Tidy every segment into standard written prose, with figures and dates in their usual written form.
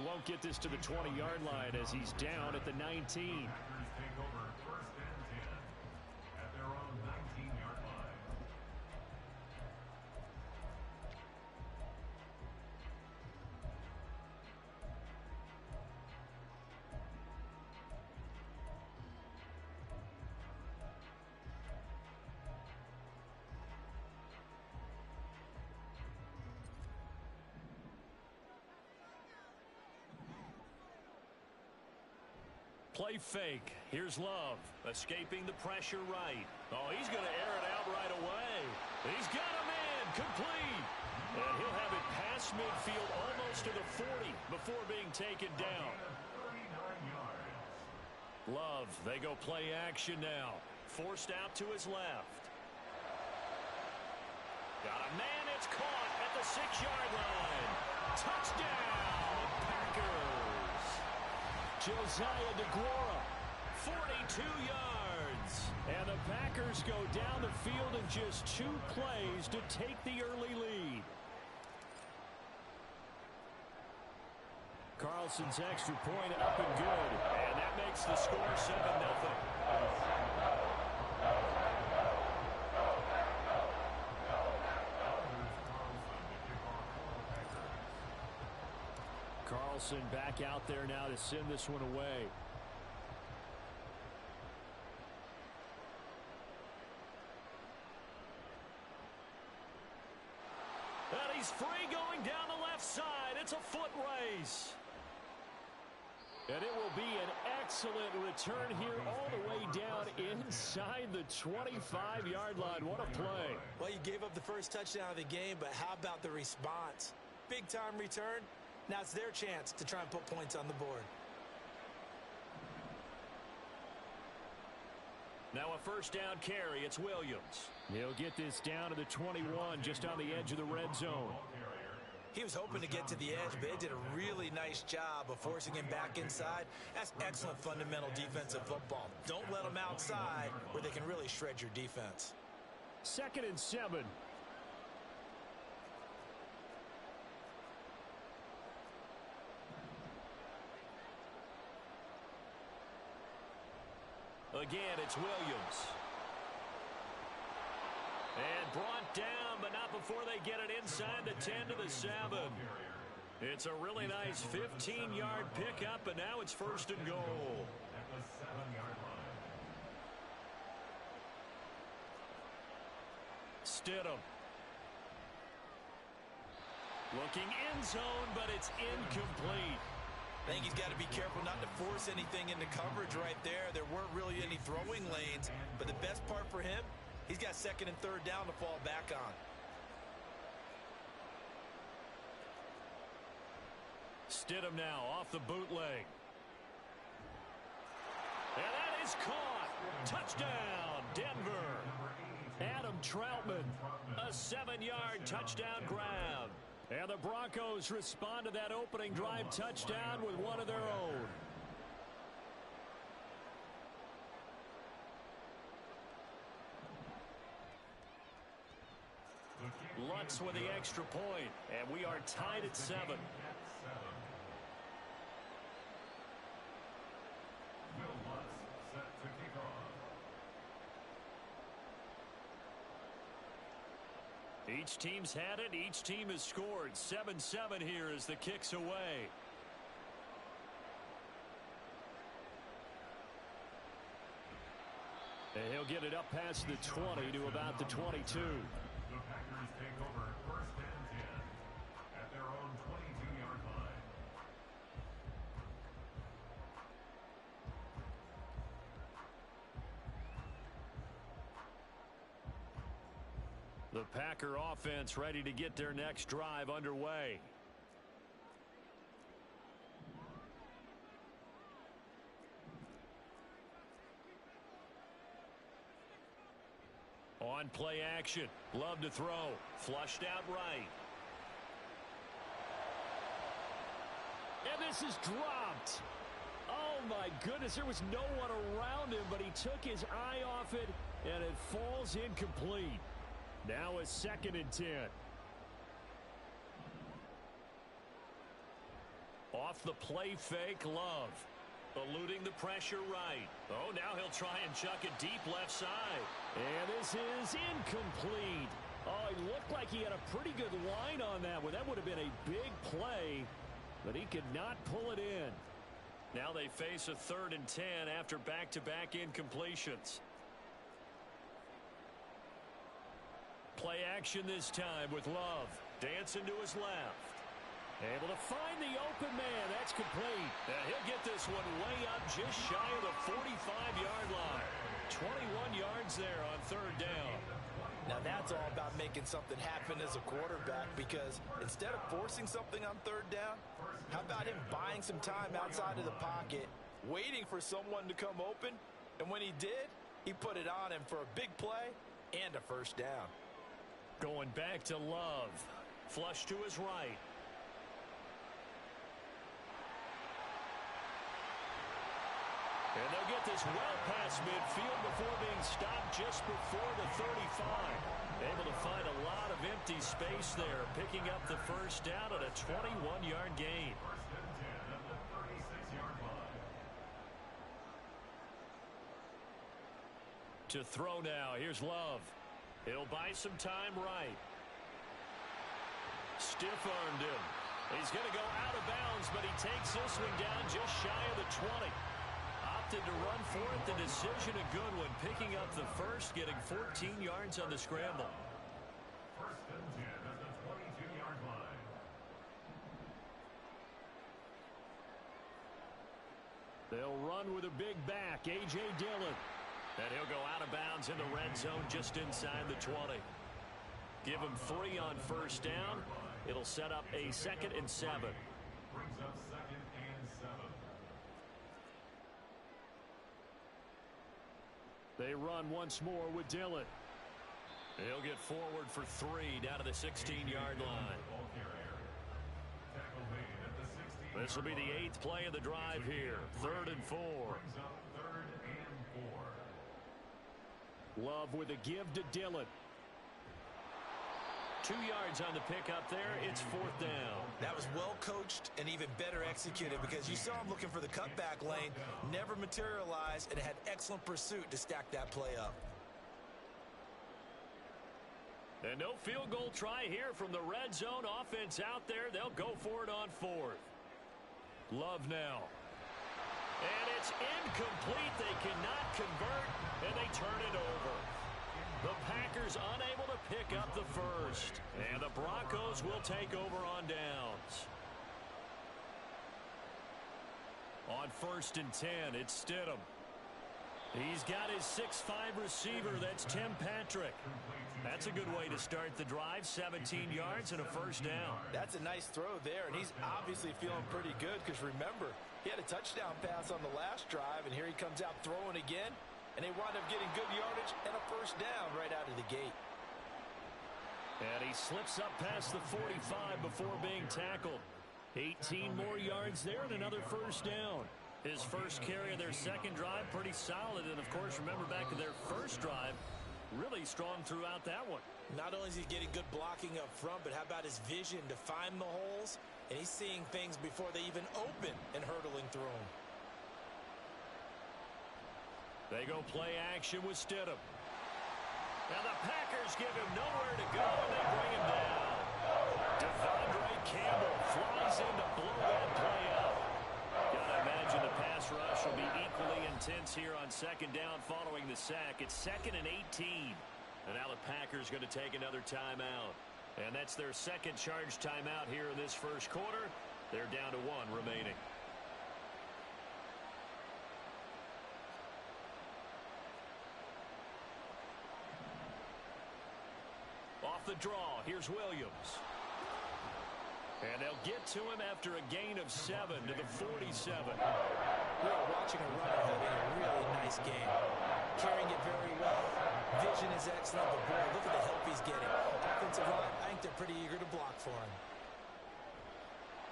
won't get this to the 20-yard line as he's down at the 19. Packers take over first and 10 at their own 19-yard line. Play fake. Here's Love. Escaping the pressure right. Oh, he's going to air it out right away. He's got a man. Complete. And he'll have it past midfield almost to the 40 before being taken down. 39 yards. Love, they go play action now. Forced out to his left. Got a man. It's caught at the 6-yard line. Touchdown, Packers. Josiah DeGuara, 42 yards. And the Packers go down the field in just 2 plays to take the early lead. Carlson's extra point up and good. And that makes the score 7-0. Carlson back out there now to send this one away. And he's free going down the left side. It's a foot race. And it will be an excellent return here all the way down inside the 25-yard line. What a play. Well, you gave up the first touchdown of the game, but how about the response? Big-time return. Now it's their chance to try and put points on the board. Now a first down carry. It's Williams. He'll get this down to the 21, just on the edge of the red zone. He was hoping to get to the edge, but they did a really nice job of forcing him back inside. That's excellent fundamental defensive football. Don't let them outside where they can really shred your defense. 2nd and 7. Again, it's Williams. And brought down, but not before they get it inside the 10 to the 7. It's a really nice 15-yard pickup, and now it's 1st and goal. At the 7-yard line. Stidham. Looking end zone, but it's incomplete. I think he's got to be careful not to force anything into coverage right there. There weren't really any throwing lanes, but the best part for him, he's got 2nd and 3rd down to fall back on. Stidham now off the bootleg. And that is caught. Touchdown, Denver. Adam Troutman, a 7-yard touchdown grab. And the Broncos respond to that opening drive touchdown with one of their own. Lutz with the extra point, and we are tied at 7. Will Lutz set to kick off. Each team's had it. Each team has scored. 7-7 here as the kick's away. And he'll get it up past the 20 to about the 22. The Packers take over 1st and 10 at their own 22-yard line. The Packer offense ready to get their next drive underway. On play action. Love to throw. Flushed out right. And this is dropped. Oh, my goodness. There was no one around him, but he took his eye off it, and it falls incomplete. Now a 2nd and 10. Off the play fake, Love. Eluding the pressure right. Oh, now he'll try and chuck it deep left side. And this is incomplete. Oh, it looked like he had a pretty good line on that one. That would have been a big play, but he could not pull it in. Now they face a 3rd and 10 after back-to-back incompletions. Play action this time with Love. Dancing to his left. Able to find the open man. That's complete. And he'll get this one way up just shy of the 45-yard line. 21 yards there on 3rd down. Now that's all about making something happen as a quarterback, because instead of forcing something on 3rd down, how about him buying some time outside of the pocket, waiting for someone to come open, and when he did, he put it on him for a big play and a 1st down. Going back to Love. Flush to his right. And they'll get this well past midfield before being stopped just before the 35. Able to find a lot of empty space there, picking up the 1st down at a 21-yard gain. To throw now, here's Love. He'll buy some time right. Stiff-armed him. He's going to go out of bounds, but he takes this one down just shy of the 20. Opted to run for it. The decision a good one. Picking up the 1st, getting 14 yards on the scramble. 1st and 10 at the 22-yard line. They'll run with a big back, A.J. Dillon. And he'll go out of bounds in the red zone just inside the 20. Give him 3 on 1st down. It'll set up a 2nd and 7. Brings up 2nd and 7. They run once more with Dillon. He'll get forward for 3 down to the 16-yard line. This will be the 8th play of the drive here. 3rd and 4. Brings up 3rd and 4. Love with a give to Dillon. 2 yards on the pickup there. It's 4th down. That was well coached and even better executed, because you saw him looking for the cutback lane, never materialized, and had excellent pursuit to stack that play up. And no field goal try here from the red zone. Offense out there. They'll go for it on 4th. Love now. And it's incomplete. They cannot convert, and they turn it over. The Packers unable to pick up the 1st. And the Broncos will take over on downs. On 1st and 10, it's Stidham. He's got his 6'5" receiver. That's Tim Patrick. That's a good way to start the drive. 17 yards and a 1st down. That's a nice throw there, and he's obviously feeling pretty good, because remember, he had a touchdown pass on the last drive, and here he comes out throwing again, and they wind up getting good yardage and a 1st down right out of the gate. And he slips up past the 45 before being tackled. 18 more yards there and another 1st down. His 1st carry of their 2nd drive, pretty solid. And, of course, remember back to their 1st drive, really strong throughout that one. Not only is he getting good blocking up front, but how about his vision to find the holes? And he's seeing things before they even open and hurdling through them. They go play action with Stidham. Now the Packers give him nowhere to go, and they bring him down. Devondre Campbell flies in to blow that play up. Gotta imagine the pass rush will be equally intense here on 2nd down following the sack. It's 2nd and 18. And now the Packers going to take another timeout. And that's their 2nd charge timeout here in this 1st quarter. They're down to 1 remaining. Off the draw, here's Williams. And they'll get to him after a gain of 7 to the 47. We are watching a runner having a really nice game. Carrying it very well. Vision is excellent, but boy, look at the help he's getting. Offensive line, I think they're pretty eager to block for him.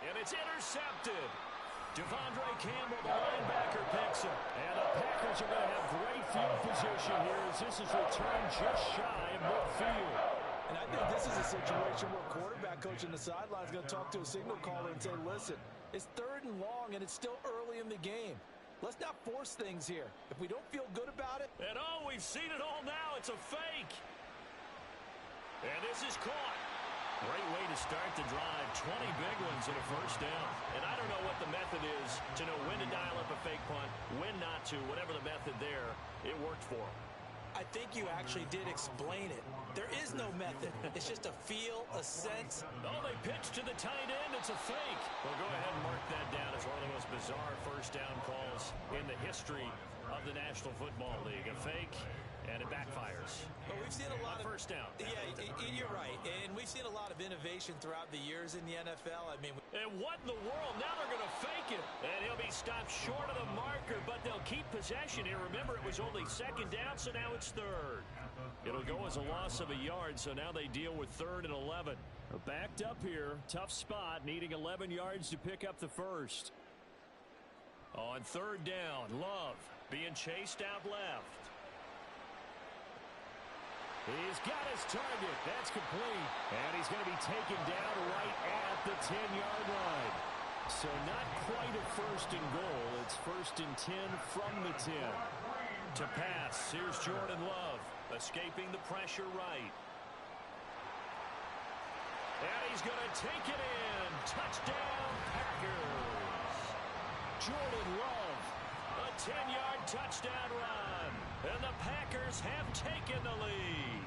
And it's intercepted. Devondre Campbell, the linebacker, picks him. And the Packers are going to have great field position here as this is returned just shy of midfield. And I think this is a situation where quarterback coach on the sideline is going to talk to a signal caller and say, listen, It's 3rd and long, and it's still early in the game. Let's not force things here. If we don't feel good about it. And oh, we've seen it all now. It's a fake. And this is caught. Great way to start the drive. 20 big ones and a first down. And I don't know what the method is to know when to dial up a fake punt, when not to. Whatever the method there, it worked for him. I think you actually did explain it. There is no method. It's just a feel, a sense. Oh, they pitch to the tight end. It's a fake. Well, go ahead and mark that down as one of the most bizarre first down calls in the history of the National Football League. A fake, and it backfires. But we've seen a lot of first down. Yeah, you're right. And we've seen a lot of innovation throughout the years in the NFL. I mean, and what in the world? Now they're going to fake it. And he'll be stopped short of the marker, but they'll keep possession here. Remember, it was only 2nd down, so now it's 3rd. It'll go as a loss of a yard, so now they deal with 3rd and 11. Backed up here. Tough spot, needing 11 yards to pick up the first. On 3rd down, Love being chased out left. He's got his target. That's complete. And he's going to be taken down right at the 10-yard line. So not quite a 1st and goal. It's 1st and 10 from the 10. To pass, here's Jordan Love, escaping the pressure right. And he's going to take it in. Touchdown, Packers. Jordan Love, a 10-yard touchdown run. And the Packers have taken the lead.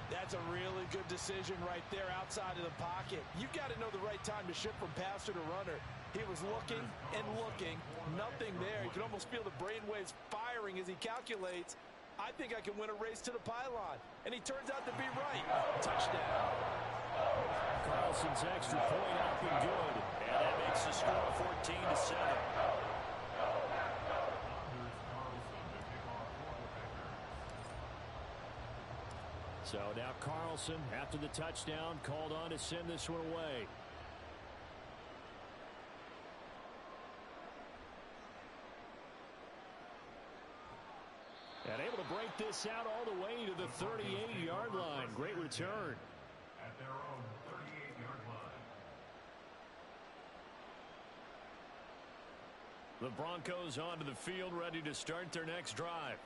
That's a really good decision right there outside of the pocket. You've got to know the right time to shift from passer to runner. He was looking and looking. Nothing there. You can almost feel the brainwaves firing as he calculates. I think I can win a race to the pylon. And he turns out to be right. Touchdown. Carlson's extra point up and good. And that makes the score 14-7. So now Carlson, after the touchdown, called on to send this one away. And able to break this out all the way to the 38-yard line. Great return. At their own 38-yard line. The Broncos onto the field, ready to start their next drive.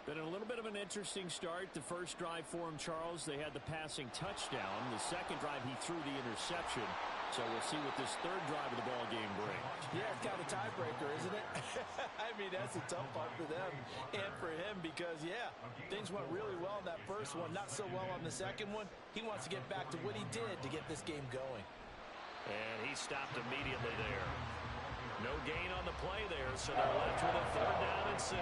Been a little bit of an interesting start. The first drive for him, Charles, they had the passing touchdown. The second drive, he threw the interception. So we'll see what this 3rd drive of the ball game brings. Yeah, it's kind of a tiebreaker, isn't it? I mean, that's a tough part for them and for him because, yeah, things went really well in that first one, not so well on the second one. He wants to get back to what he did to get this game going. And he stopped immediately there. No gain on the play there, so they're left with a 3rd down and 6.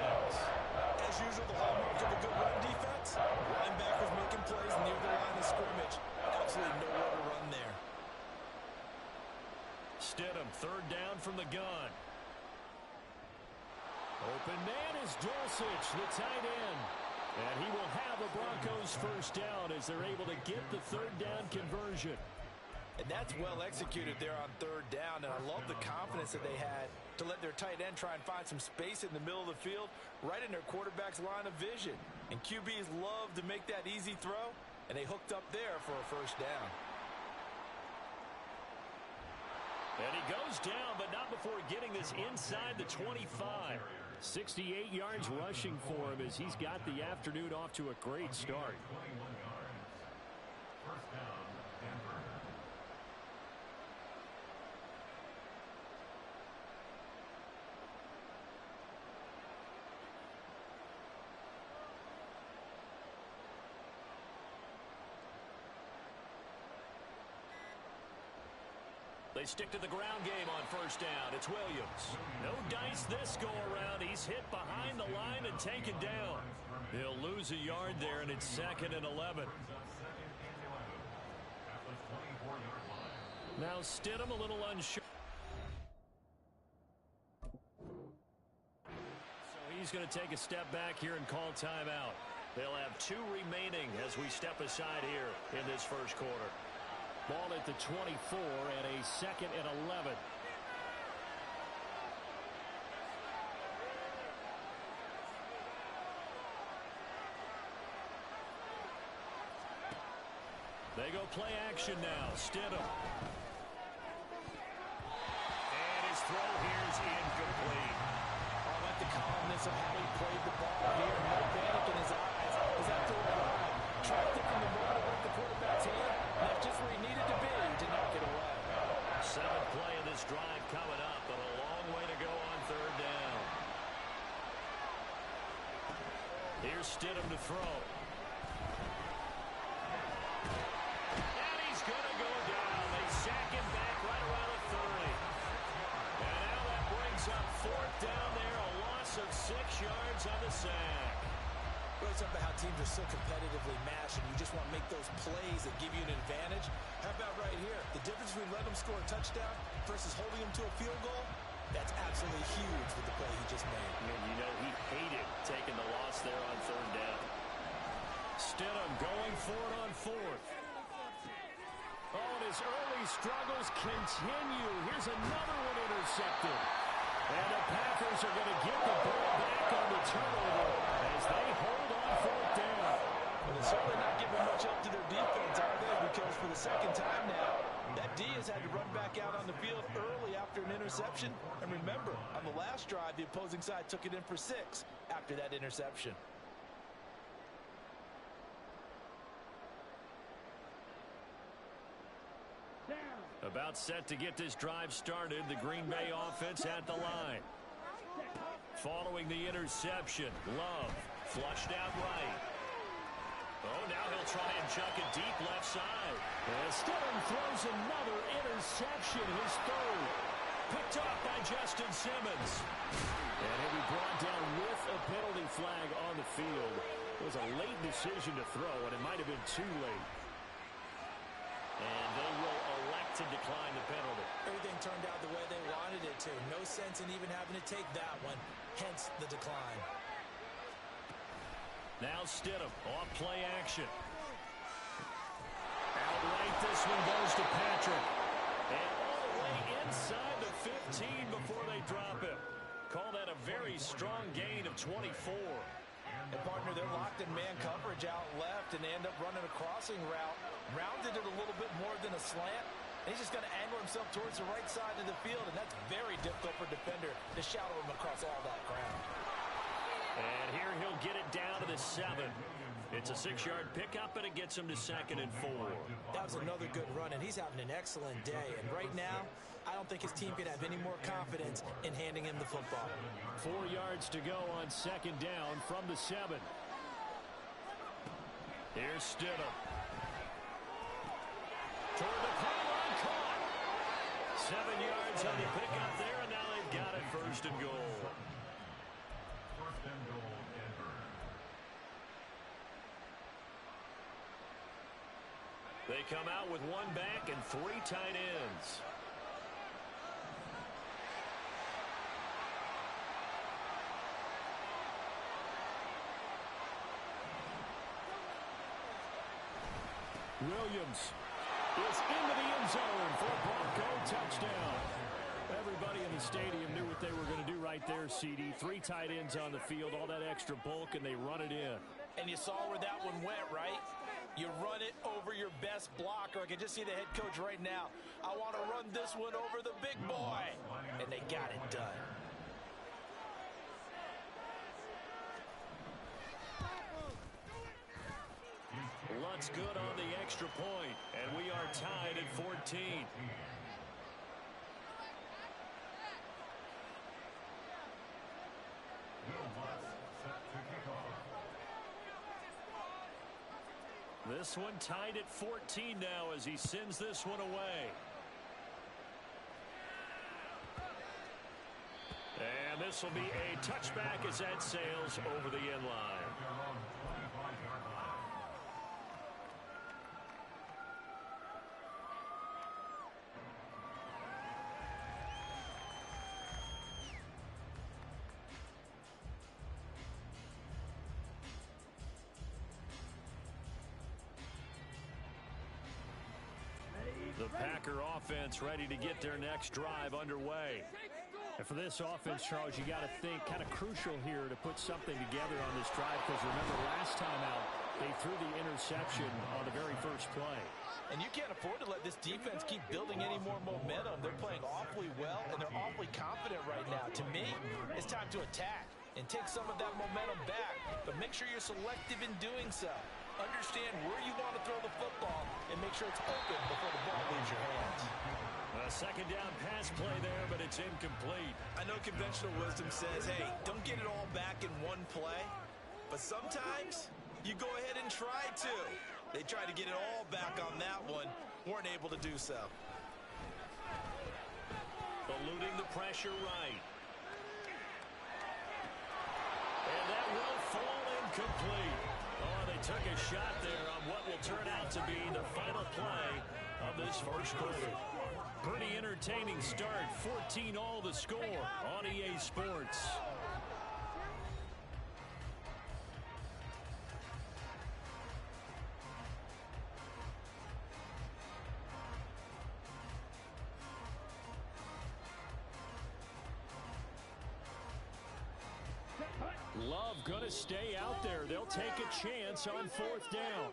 As usual, the hallmark of a good run defense, linebackers making plays near the line of scrimmage. Absolutely nowhere to run there. Stidham, 3rd down from the gun. Open man is Dulcich, the tight end. And he will have a Broncos first down as they're able to get the 3rd down conversion. And that's well executed there on 3rd down, and I love the confidence that they had to let their tight end try and find some space in the middle of the field, right in their quarterback's line of vision. And QBs love to make that easy throw, and they hooked up there for a first down. And he goes down, but not before getting this inside the 25. 68 yards rushing for him as he's got the afternoon off to a great start. 21 yards. First down, Denver. They stick to the ground game on first down. It's Williams. No dice this go around. He's hit behind the line and taken down. He'll lose a yard there, and it's 2nd and 11. Now Stidham a little unsure. So he's going to take a step back here and call timeout. They'll have 2 remaining as we step aside here in this first quarter. Ball at the 24 and a 2nd and 11. They go play action now. Stidham. throw here is incomplete. I like the calmness of how he played the ball here. No panic in his eyes. As after a drive, tracked it from the moment it left the quarterback's hand, left just where he needed to be to knock it away. Seventh play of this drive coming up, but a long way to go on third down. Here's Stidham to throw. And he's going to go down. They sack him back right around the 30. And now that brings up fourth down there, a loss of 6 yards on the sack. Really something about how teams are so competitively matched, and you just want to make those plays that give you an advantage. How about right here? The difference between letting them score a touchdown versus holding them to a field goal, that's absolutely huge with the play he just made. And you know he hated taking the loss there on third down. Stidham going for it on fourth. Oh, and his early struggles continue. Here's another one intercepted. And the Packers are going to get the ball back on the turnover as they hold on fourth down. Well, they're certainly not giving much up to their defense, are they? Because for the second time now, that D has had to run back out on the field early after an interception. And remember, on the last drive, the opposing side took it in for 6 after that interception. About set to get this drive started, the Green Bay offense at the line. Following the interception, Love flushed out right. Oh, now he'll try and chuck it deep left side. And Stidham throws another interception, his third. Picked off by Justin Simmons. And he'll be brought down with a penalty flag on the field. It was a late decision to throw, and it might have been too late. And they will elect to decline the penalty. Everything turned out the way they wanted it to. No sense in even having to take that one, hence the decline. Now Stidham off play action. Outright, this one goes to Patrick. And all the way inside the 15 before they drop him. Call that a very strong gain of 24. And partner, they're locked in man coverage out left, and they end up running a crossing route. Rounded it a little bit more than a slant. And he's just going to angle himself towards the right side of the field, and that's very difficult for a defender to shadow him across all that ground. And here he'll get it down to the 7. It's a 6-yard pickup, and it gets him to 2nd and 4. That was another good run, and he's having an excellent day. And right now, I don't think his team can have any more confidence in handing him the football. 4 yards to go on 2nd down from the 7. Here's Stidham. Toward the pylon, caught. 7 yards on the pickup there, and now they've got it 1st and goal. 1st and goal, Denver. They come out with 1 back and 3 tight ends. Williams is into the end zone for a Bronco touchdown. Everybody in the stadium knew what they were going to do right there, CD. 3 tight ends on the field, all that extra bulk, and they run it in. And you saw where that one went, right? You run it over your best blocker. I can just see the head coach right now. I want to run this one over the big boy. And they got it done. Luntz good on the extra point, and we are tied at 14. This one tied at 14 now as he sends this one away. And this will be a touchback as that sails over the end line. The Packer offense ready to get their next drive underway. And for this offense, Charles, you got to think kind of crucial here to put something together on this drive, because remember last time out, they threw the interception on the very first play. And you can't afford to let this defense keep building any more momentum. They're playing awfully well, and they're awfully confident right now. To me, it's time to attack and take some of that momentum back, but make sure you're selective in doing so. Understand where you want to throw the football and make sure it's open before the ball leaves your hands. A second down pass play there, but it's incomplete. I know conventional wisdom says, hey, don't get it all back in one play, but sometimes you go ahead and try to. They tried to get it all back on that one, weren't able to do so. Eluding the pressure right. And that will fall incomplete. Oh, they took a shot there on what will turn out to be the final play of this first quarter. Pretty entertaining start. 14-all the score on EA Sports. Love gonna stay out there. They'll take a chance on fourth down.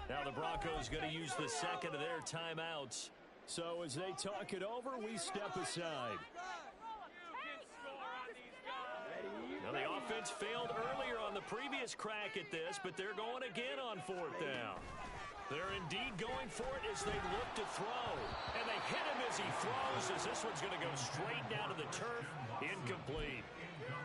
Now the Broncos gonna use the second of their timeouts. So as they talk it over, we step aside. Now the offense failed earlier on the previous crack at this, but they're going again on fourth down. They're indeed going for it as they look to throw. And they hit him as he throws, as this one's going to go straight down to the turf. Incomplete.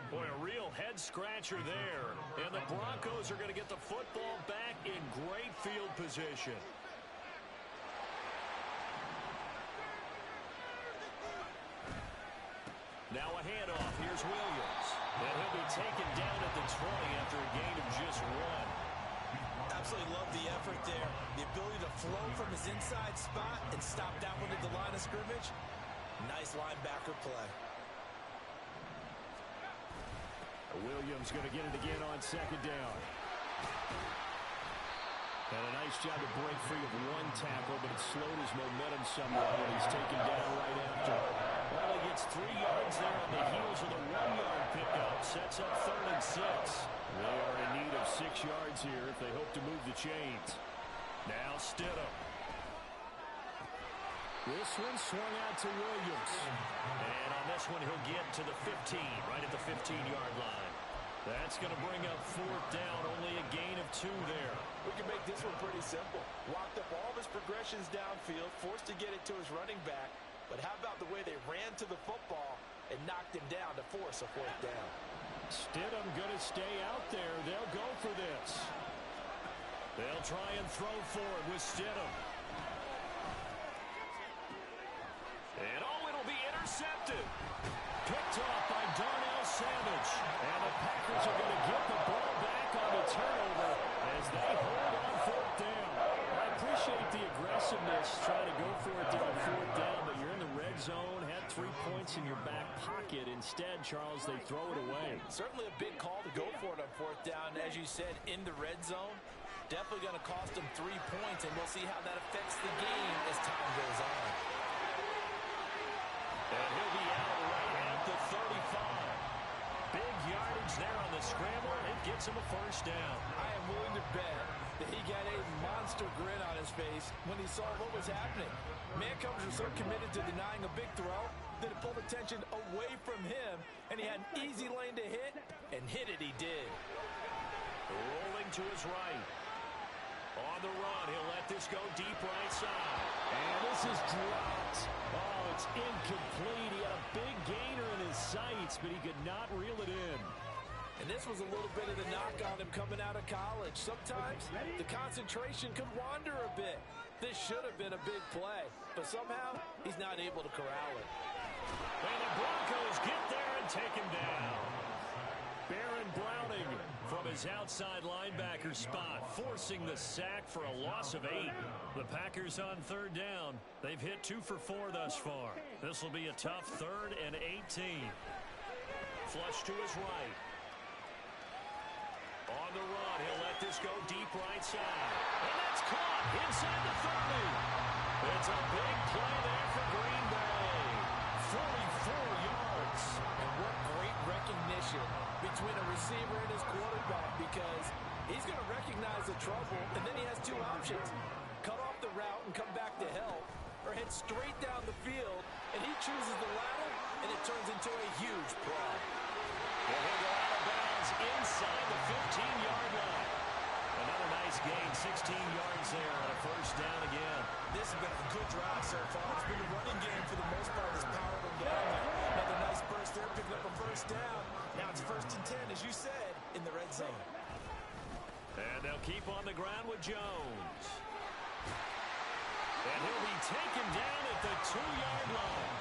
Boy, a real head-scratcher there. And the Broncos are going to get the football back in great field position. Now a handoff. Here's Williams. And he'll be taken down at the 20 after a gain of just one. Absolutely love the effort there. The ability to flow from his inside spot and stop that one at the line of scrimmage. Nice linebacker play. Williams going to get it again on second down. And a nice job to break free of one tackle, but it slowed his momentum somewhat, and he's taken down right after. Well, he gets 3 yards there on the heels of the 1-yard pickup. Sets up 3rd and 6. They are in need of 6 yards here if they hope to move the chains. Now Stidham. This one swung out to Williams. And on this one, he'll get to the 15, right at the 15-yard line. That's going to bring up fourth down, only a gain of 2 there. We can make this one pretty simple. Walked up all of his progressions downfield, forced to get it to his running back. But how about the way they ran to the football and knocked him down to force a fourth down? Stidham going to stay out there. They'll go for this. They'll try and throw forward with Stidham. And it'll be intercepted. Picked off by Darnell Savage. And the Packers are going to get the ball back on the turnover as they hold on fourth down. I appreciate the aggressiveness trying to go for it down fourth down, but you're in the red zone, had 3 points in your back pocket. Instead, Charles, they throw it away. Certainly a big call to go for it on fourth down. As you said, in the red zone, definitely going to cost them 3 points, and we'll see how that affects the game as time goes on. And he'll be out right at the 35. Big yardage there on the scramble. It gets him a first down. I am willing to bet that he got a monster grin on his face when he saw what was happening. Mancovers were so committed to denying a big throw that it pulled attention away from him, and he had an easy lane to hit, and hit it he did. Rolling to his right. On the run, he'll let this go deep right side. And this is dropped. Oh, it's incomplete. He had a big gainer in his sights, but he could not reel it in. And this was a little bit of the knock on him coming out of college. Sometimes the concentration could wander a bit. This should have been a big play, but somehow he's not able to corral it. And the Broncos get there and take him down. Baron Browning from his outside linebacker spot, forcing the sack for a loss of 8. The Packers on third down. They've hit 2 for 4 thus far. This will be a tough 3rd and 18. Flush to his right. On the run, he'll let this go deep right side. And that's caught inside the 30. It's a big play there for Green Bay. 44 yards. And what great recognition between a receiver and his quarterback, because he's going to recognize the trouble, and then he has 2 options. Cut off the route and come head straight down the field, and he chooses the ladder, and it turns into a huge play. And he'll go out of bounds inside the 15-yard line. Another nice gain, 16 yards there, and a first down again. This has been a good drive so far. It's been a running game for the most part. Has powered them down there. Another nice burst there, picking up a first down. Now it's 1st and 10, as you said, in the red zone. And they'll keep on the ground with Jones. And he'll be taken down at the 2-yard line.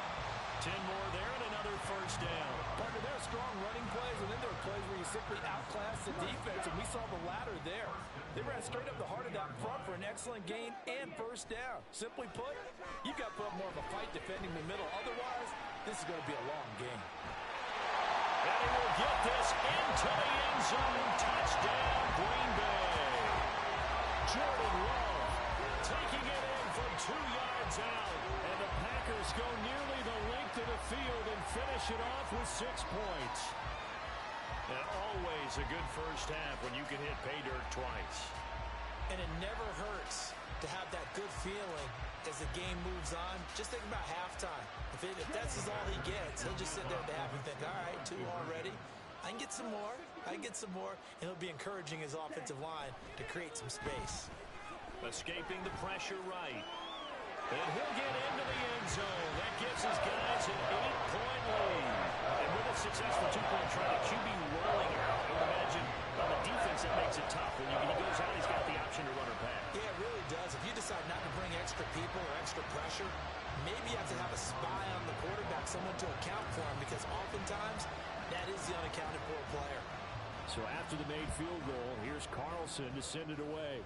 10 more there and another first down. Partner, there are strong running plays, and then there are plays where you simply outclass the defense, and we saw the latter there. They ran straight up the heart of that front for an excellent gain and first down. Simply put, you've got to put up more of a fight defending the middle. Otherwise, this is going to be a long game. And he will get this into the end zone. Touchdown, Green Bay. Jordan Love taking it in from 2 yards out. And the Packers go nearly the length of the field and finish it off with 6 points. And always a good first half when you can hit pay dirt twice. And it never hurts to have that good feeling as the game moves on. Just think about halftime. If that's all he gets, he'll just sit there at the half and think, all right, 2 already. I can get some more. I can get some more. And he'll be encouraging his offensive line to create some space. Escaping the pressure right. And he'll get into the end zone. That gives his guys an 8-point lead. And with a successful 2-point try, the QB rolling out. I would imagine on the defense that makes it tough. When he goes out, he's got the option to run or pass. Yeah, it really does. If you decide not to bring extra people or extra pressure, maybe you have to have a spy on the quarterback, someone to account for him, because oftentimes that is the unaccounted for player. So after the made field goal, here's Carlson to send it away.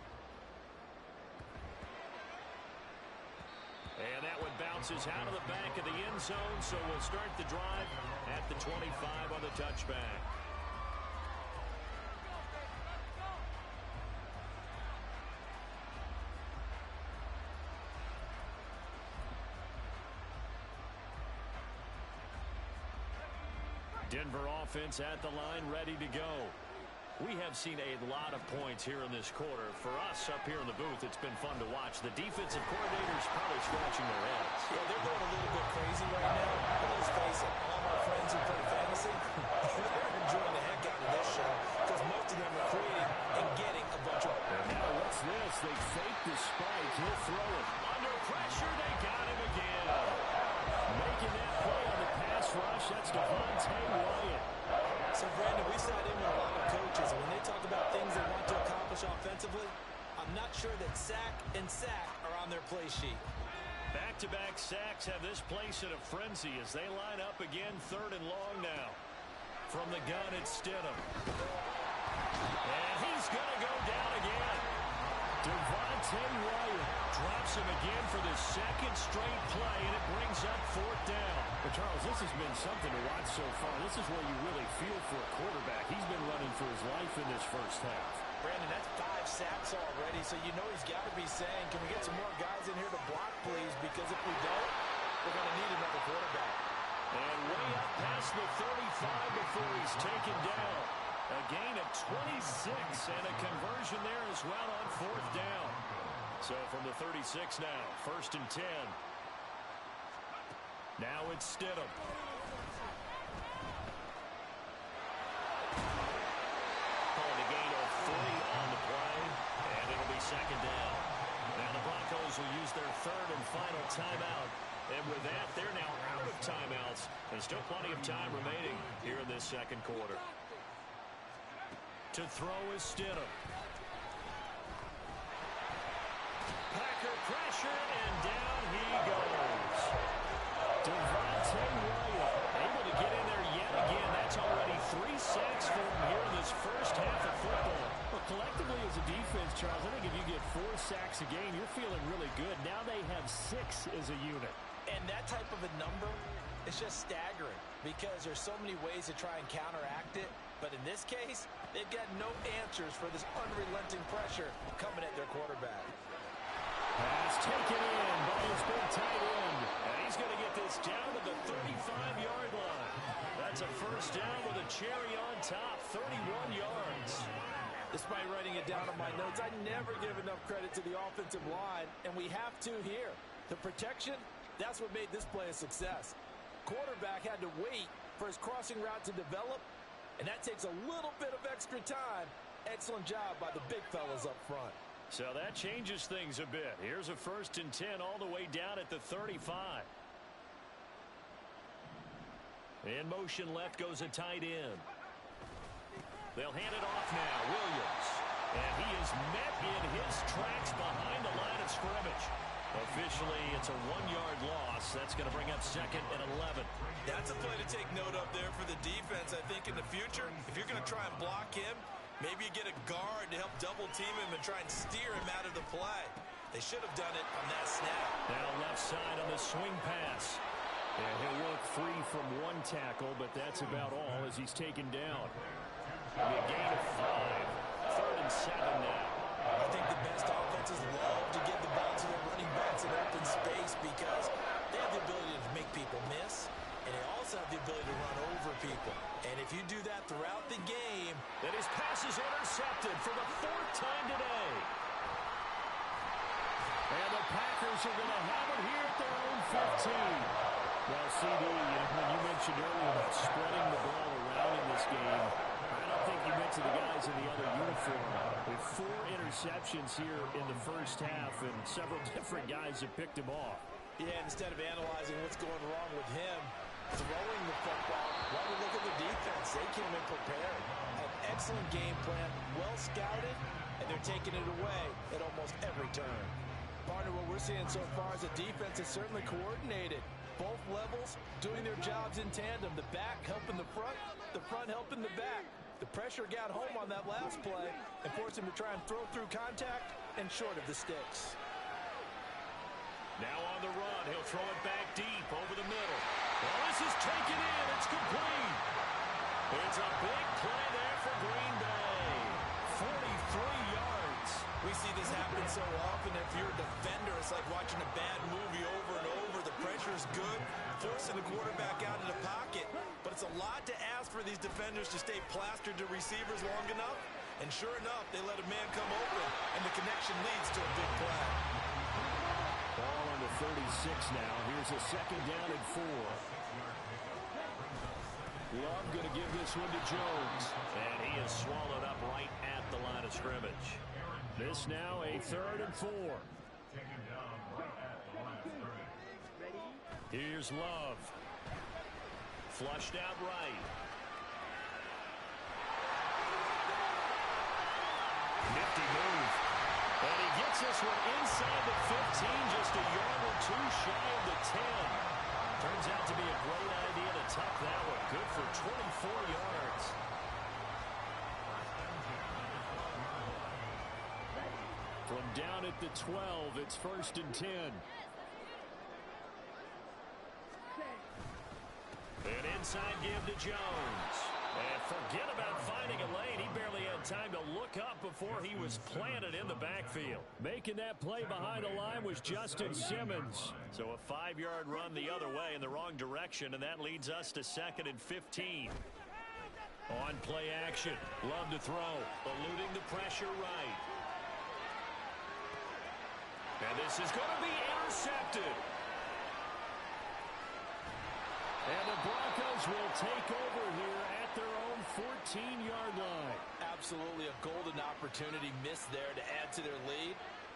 And that one bounces out of the back of the end zone, so we'll start the drive at the 25 on the touchback. Denver offense at the line, ready to go. We have seen a lot of points here in this quarter. For us up here in the booth, it's been fun to watch. The defensive coordinators probably scratching their heads. Yeah, they're going a little bit crazy right now. But let's face it, all my friends who play fantasy, they're enjoying the heck out of this show because most of them are creating and getting a bunch of... And now what's this? They fake the spike. He'll throw it. Under pressure, they got him again. Making that play on the pass rush, that's Devontae Wyatt. So, Brandon, we sat in with a lot of coaches, and when they talk about things they want to accomplish offensively, I'm not sure that sack and sack are on their play sheet. Back-to-back sacks have this place in a frenzy as they line up again, 3rd and long now. From the gun, it's Stidham. And he's going to go down again. Devontae Wyatt drops him again for the 2nd straight play, and it brings up 4th down. But, Charles, this has been something to watch so far. This is where you really feel for a quarterback. He's been running for his life in this first half. Brandon, that's 5 sacks already, so you know he's got to be saying, can we get some more guys in here to block, please? Because if we don't, we're going to need another quarterback. And way up past the 35 before he's taken down. A gain of 26 and a conversion there as well on 4th down. So from the 36 now, 1st and 10. Now it's Stidham. Calling a gain of 3 on the play, and it'll be 2nd down. Now the Broncos will use their 3rd and final timeout. And with that, they're now out of timeouts. And still plenty of time remaining here in this 2nd quarter. To throw is Stidham. Packer pressure, and down he goes. Devontae Wyatt Able to get in there yet again. That's already 3 sacks for him here in this first half of football. Well, collectively as a defense, Charles, I think if you get 4 sacks a game, you're feeling really good. Now they have 6 as a unit. And that type of a number is just staggering because there's so many ways to try and counteract it. But in this case, they've got no answers for this unrelenting pressure coming at their quarterback. Pass taken in by his big tight end. And he's going to get this down to the 35-yard line. That's a first down with a cherry on top, 31 yards. Despite writing it down on my notes, I never give enough credit to the offensive line, and we have to here. The protection, that's what made this play a success. Quarterback had to wait for his crossing route to develop, and that takes a little bit of extra time. Excellent job by the big fellas up front. So that changes things a bit. Here's a 1st and 10 all the way down at the 35. In motion left goes a tight end. They'll hand it off now. Williams. And he is met in his tracks behind the line of scrimmage. Officially, it's a 1-yard loss. That's going to bring up 2nd and 11. That's a play to take note of there for the defense. I think in the future, if you're going to try and block him, maybe you get a guard to help double team him and try and steer him out of the play. They should have done it on that snap. Now left side on the swing pass. And he'll work free from one tackle, but that's about all as he's taken down. A gain of 5. 3rd and 7 now. I think the best offenses love to give the ball to their running backs in open space because they have the ability to make people miss, and they also have the ability to run over people. And if you do that throughout the game, then his pass is intercepted for the 4th time today. And the Packers are going to have it here at their own 15. Well, CD, when you mentioned earlier about spreading the ball around in this game, I don't think you meant to the guys in the other uniform. With 4 interceptions here in the first half, and several different guys have picked him off. Yeah, instead of analyzing what's going wrong with him, throwing the football, why don't we look at the defense? They came in prepared. An excellent game plan, well scouted, and they're taking it away at almost every turn. Partner, what we're seeing so far is the defense is certainly coordinated. Both levels doing their jobs in tandem. The back helping the front helping the back. The pressure got home on that last play and forced him to try and throw through contact and short of the sticks. Now on the run, he'll throw it back deep over the middle. Well, this is taken in. It's complete. It's a big play there for Green Bay. 43 yards. We see this happen so often. If you're a defender, it's like watching a bad movie over and over. The pressure is good, forcing the quarterback out of the pocket. But it's a lot to ask for these defenders to stay plastered to receivers long enough. And sure enough, they let a man come open, and the connection leads to a big play. Ball on the 36 now. Here's a 2nd down and 4. Love going to give this one to Jones. And he is swallowed up right at the line of scrimmage. This now a 3rd and 4. Here's Love. Flushed out right. Nifty move. And he gets this one inside the 15, just a yard or 2 shy of the 10. Turns out to be a great idea to tuck that one. Good for 24 yards. From down at the 12, it's 1st and 10. An inside give to Jones. And forget about finding a lane. He barely had time to look up before he was planted in the backfield. Making that play behind the line was Justin Simmons. So a 5-yard run the other way in the wrong direction, and that leads us to 2nd and 15. On play action. Love to throw. Eluding the pressure right. And this is going to be intercepted. And the Broncos will take over here at their own 14-yard line. Absolutely a golden opportunity missed there to add to their lead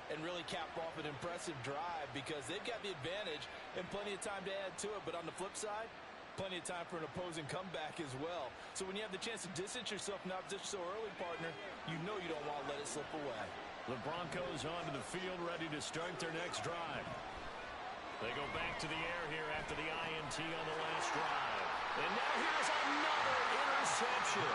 and really cap off an impressive drive because they've got the advantage and plenty of time to add to it. But on the flip side, plenty of time for an opposing comeback as well. So when you have the chance to distance yourself from opposition so early, partner, you know you don't want to let it slip away. The Broncos onto the field ready to start their next drive. They go back to the air here after the INT on the last drive. And now here's another interception.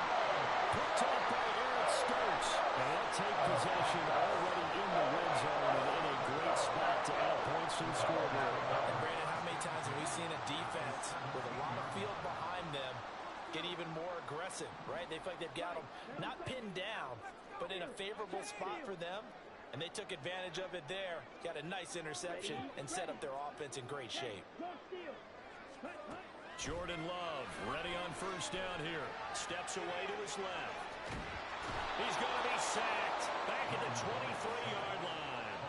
Picked up by Eric Stokes. And they'll take possession already in the red zone and in a great spot to add points to the scoreboard. And Brandon, how many times have we seen a defense with a lot of field behind them get even more aggressive, right? They feel like they've got them not pinned down, but in a favorable spot for them. And they took advantage of it there. Got a nice interception and set up their offense in great shape. Jordan Love ready on 1st down here. Steps away to his left. He's going to be sacked back at the 23-yard line.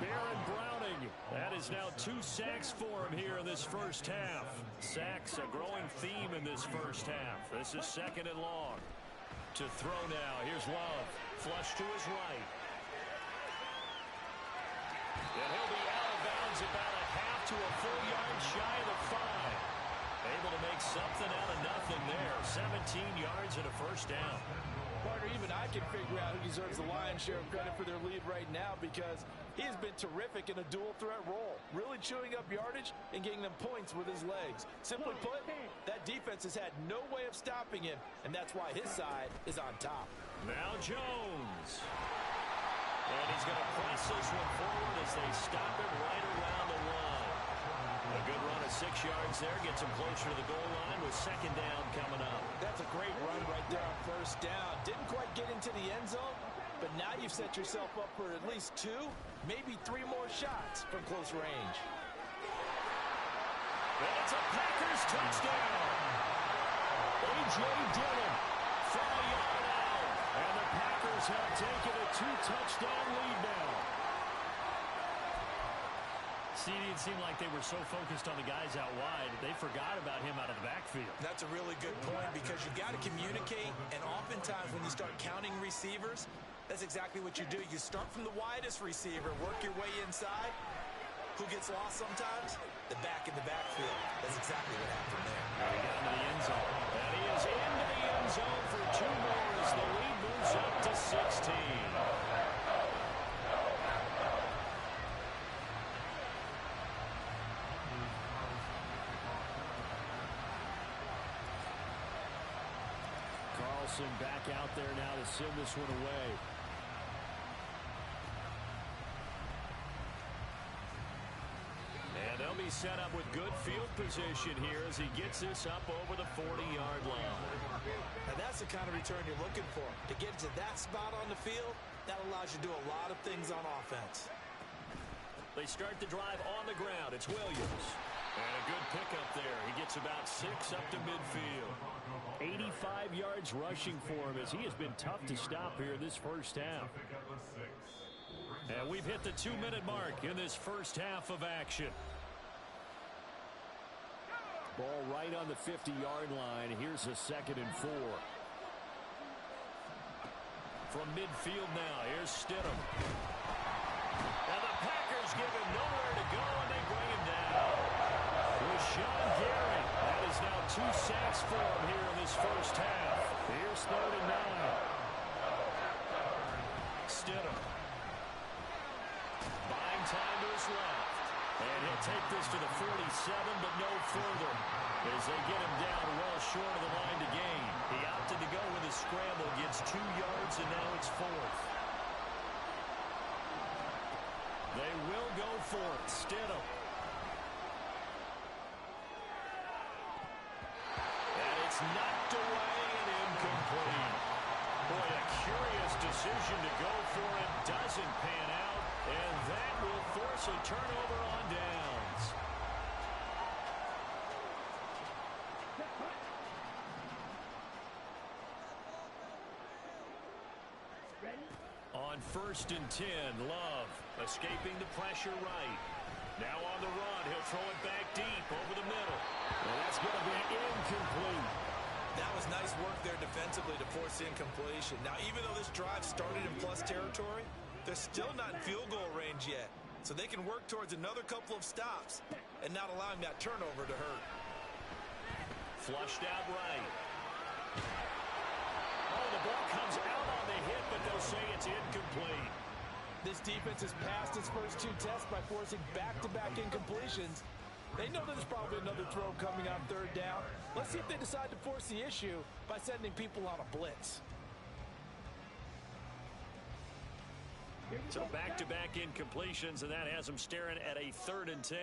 Baron Browning. That is now 2 sacks for him here in this first half. Sacks, a growing theme in this first half. This is 2nd and long. To throw now. Here's Love. Flush to his right. And he'll be out of bounds about a half to a full yard shy of the 5. Able to make something out of nothing there. 17 yards and a first down. Partner, even I can figure out who deserves the lion's share of credit for their lead right now because he has been terrific in a dual threat role, really chewing up yardage and getting them points with his legs. Simply put, that defense has had no way of stopping him, and that's why his side is on top. Now Jones. And he's going to press this one forward as they stop him right around the line. A good run of 6 yards there. Gets him closer to the goal line with 2nd down coming up. That's a great run right there on 1st down. Didn't quite get into the end zone, but now you've set yourself up for at least 2, maybe 3 more shots from close range. And it's a Packers touchdown. A.J. Dillon from a yard out. And the Packers have taken a 2-touchdown lead now. See, it seemed like they were so focused on the guys out wide, they forgot about him out of the backfield. That's a really good point because you've got to communicate, and oftentimes when you start counting receivers, that's exactly what you do. You start from the widest receiver, work your way inside. Who gets lost sometimes? The back in the backfield. That's exactly what happened there. He got into the end zone. And he is into the end zone for 2 more as the lead moves up to 16. Back out there now to send this one away. And they'll be set up with good field position here as he gets this up over the 40-yard line. And that's the kind of return you're looking for. To get to that spot on the field, that allows you to do a lot of things on offense. They start the drive on the ground. It's Williams. And a good pickup there. He gets about 6 up to midfield. 85 yards rushing for him as he has been tough to stop here this first half. And we've hit the 2-minute mark in this first half of action. Ball right on the 50-yard line. Here's a 2nd and 4. From midfield now, here's Stidham. And the Packers give him nowhere to go, and they bring him down. Sean Gary. That is now 2 sacks for him here in this first half. Here's 3rd and 9. Stidham. Buying time to his left. And he'll take this to the 47, but no further. As they get him down well short of the line to gain. He opted to go with his scramble, gets 2 yards, and now it's 4th. They will go for it. Stidham. Knocked away and incomplete. Boy, a curious decision to go for it. Doesn't pan out, and that will force a turnover on downs. On 1st and 10, Love escaping the pressure right. Now on the run, he'll throw it back deep over the middle. Well, that's going to be incomplete. That was nice work there defensively to force the incompletion. Now, even though this drive started in plus territory, they're still not in field goal range yet. So they can work towards another couple of stops and not allowing that turnover to hurt. Flushed out right. Oh, the ball comes out on the hit, but they'll say it's incomplete. This defense has passed its first 2 tests by forcing back-to-back incompletions. They know there's probably another throw coming on 3rd down. Let's see if they decide to force the issue by sending people on a blitz. So back-to-back incompletions, and that has them staring at a 3rd and 10.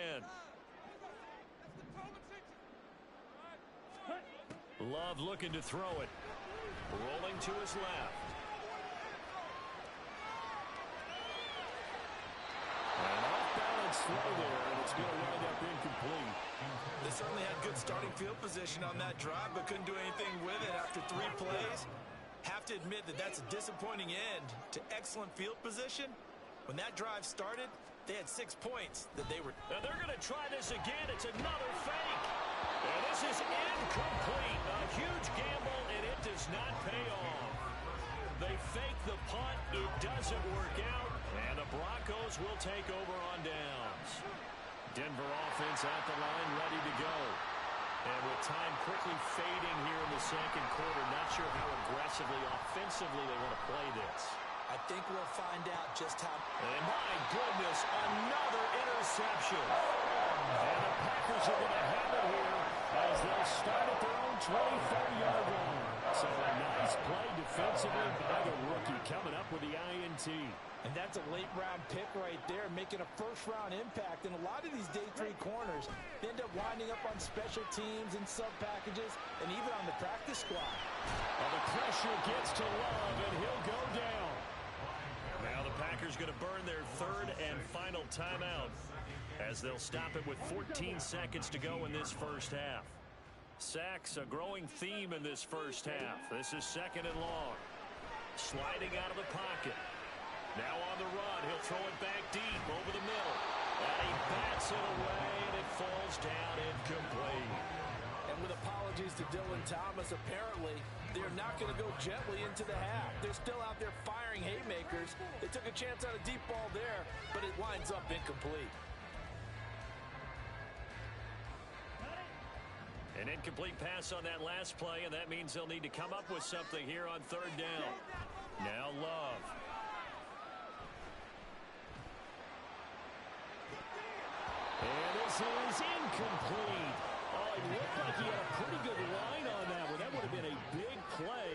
Love looking to throw it. Rolling to his left. An off-balance throw there, and it's going to wind up incomplete. They certainly had good starting field position on that drive, but couldn't do anything with it after 3 plays. Have to admit that that's a disappointing end to excellent field position When that drive started, they had 6 points that they were... And they're going to try this again. It's another fake. And this is incomplete. A huge gamble, and it does not pay off. They fake the punt. It doesn't work out. And the Broncos will take over on downs. Denver offense at the line, ready to go. And with time quickly fading here in the second quarter, not sure how aggressively, offensively they want to play this. I think we'll find out just how... And my goodness, another interception. And the Packers are going to have it here as they'll start at their own 24-yard line. So a nice play defensively by the rookie, coming up with the INT. And that's a late-round pick right there, making a first-round impact. And a lot of these day 3 corners end up winding up on special teams and sub-packages and even on the practice squad. Well, the pressure gets to Love, and he'll go down. Now the Packers going to burn their third and final timeout as they'll stop it with 14 seconds to go in this first half. Sacks, a growing theme in this first half. This is second and long. Sliding out of the pocket. Now on the run, he'll throw it back deep over the middle. And he bats it away, and it falls down incomplete. And with apologies to Dylan Thomas, apparently they're not going to go gently into the half. They're still out there firing haymakers. They took a chance on a deep ball there, but it winds up incomplete. An incomplete pass on that last play, and that means they'll need to come up with something here on third down. Now Love. And this is incomplete. Oh, it looked like he had a pretty good line on that one. That would have been a big play,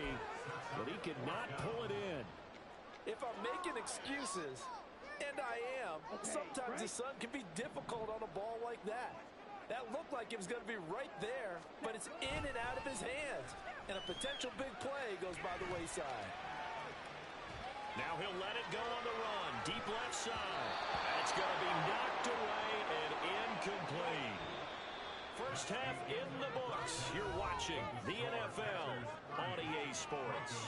but he could not pull it in. If I'm making excuses, and I am, sometimes the sun can be difficult on a ball like that. That looked like it was going to be right there, but it's in and out of his hands. And a potential big play goes by the wayside. Now he'll let it go on the run. Deep left side. That's going to be knocked away and incomplete. First half in the books. You're watching the NFL on EA Sports.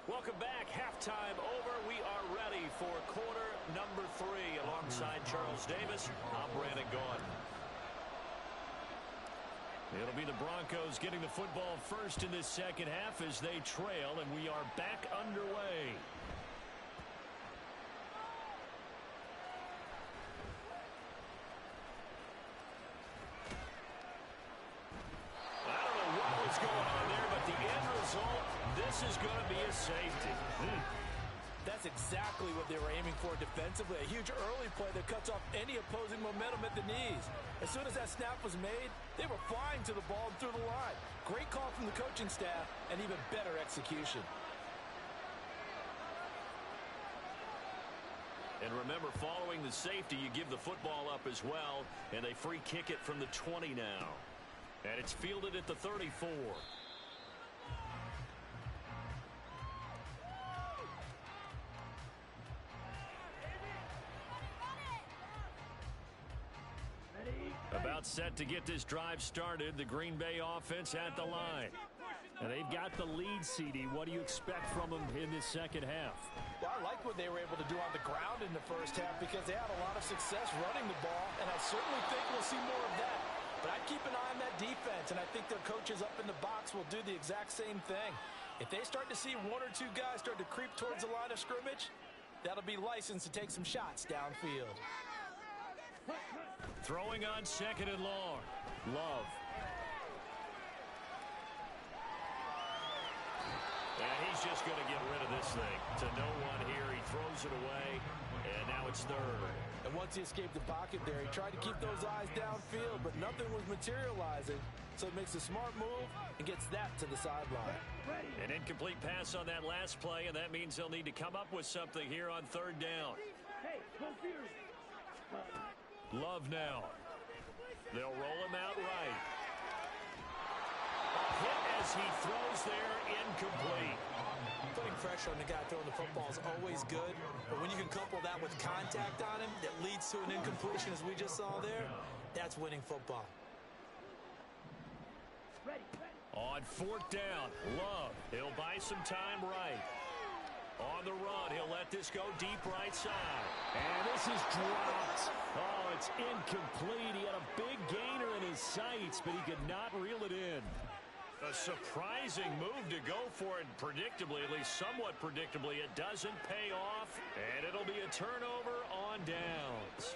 Welcome back. Halftime over. We are ready for quarter number 3. Alongside Charles Davis, I'm Brandon Gaudin. It'll be the Broncos getting the football first in this second half as they trail, and we are back underway. I don't know what was going on there, but the end result, this is going to be a safety. That's exactly what they were aiming for defensively. A huge early play that cuts off any opposing momentum at the knees. As soon as that snap was made, they were flying to the ball and through the line. Great call from the coaching staff and even better execution. And remember, following the safety, you give the football up as well, and they free kick it from the 20 now. And it's fielded at the 34. About set to get this drive started, the Green Bay offense at the line. And they've got the lead, CD. What do you expect from them in this second half? Well, I like what they were able to do on the ground in the first half because they had a lot of success running the ball, and I certainly think we'll see more of that. But I'd keep an eye on that defense, and I think their coaches up in the box will do the exact same thing. If they start to see 1 or 2 guys start to creep towards the line of scrimmage, that'll be licensed to take some shots downfield. Throwing on second and long. Love. And he's just going to get rid of this thing. To no one here. He throws it away, and now it's third. And once he escaped the pocket there, he tried to keep those eyes downfield, but nothing was materializing. So he makes a smart move and gets that to the sideline. An incomplete pass on that last play, and that means they'll need to come up with something here on third down. Love now. They'll roll him out right. A hit as he throws there, incomplete. Putting pressure on the guy throwing the football is always good, but when you can couple that with contact on him that leads to an incompletion as we just saw there, That's winning football. On fourth down, Love. He'll buy some time right. On the run, he'll let this go deep right side. And this is dropped. Oh, it's incomplete. He had a big gainer in his sights, but he could not reel it in. A surprising move to go for it. Predictably, at least somewhat predictably, it doesn't pay off. And it'll be a turnover on downs.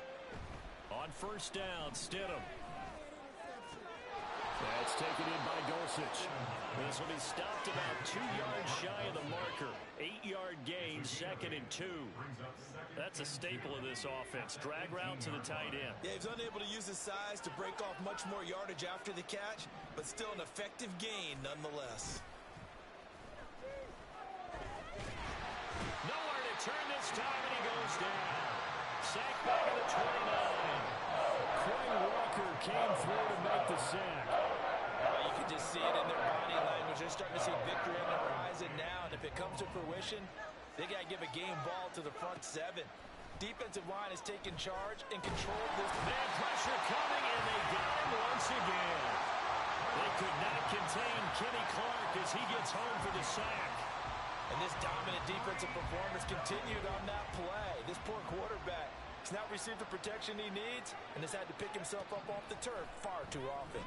On first down, Stidham. That's taken in by Dulcich. This will be stopped about 2 yards shy of the marker. 8-yard gain, 2nd and 2. That's a staple of this offense. Drag route to the tight end. Yeah, he's unable to use his size to break off much more yardage after the catch, but still an effective gain nonetheless. Nowhere to turn this time, and he goes down. Sacked back at the 29. Quinn Walker came through to make the sack. You can just see it in their body language. They're starting to see victory on the horizon now, and if it comes to fruition, they got to give a game ball to the front 7. Defensive line has taken charge and controlled this. Man pressure coming, and they got him once again. They could not contain Kenny Clark as he gets home for the sack. And this dominant defensive performance continued on that play. This poor quarterback has not received the protection he needs and has had to pick himself up off the turf far too often.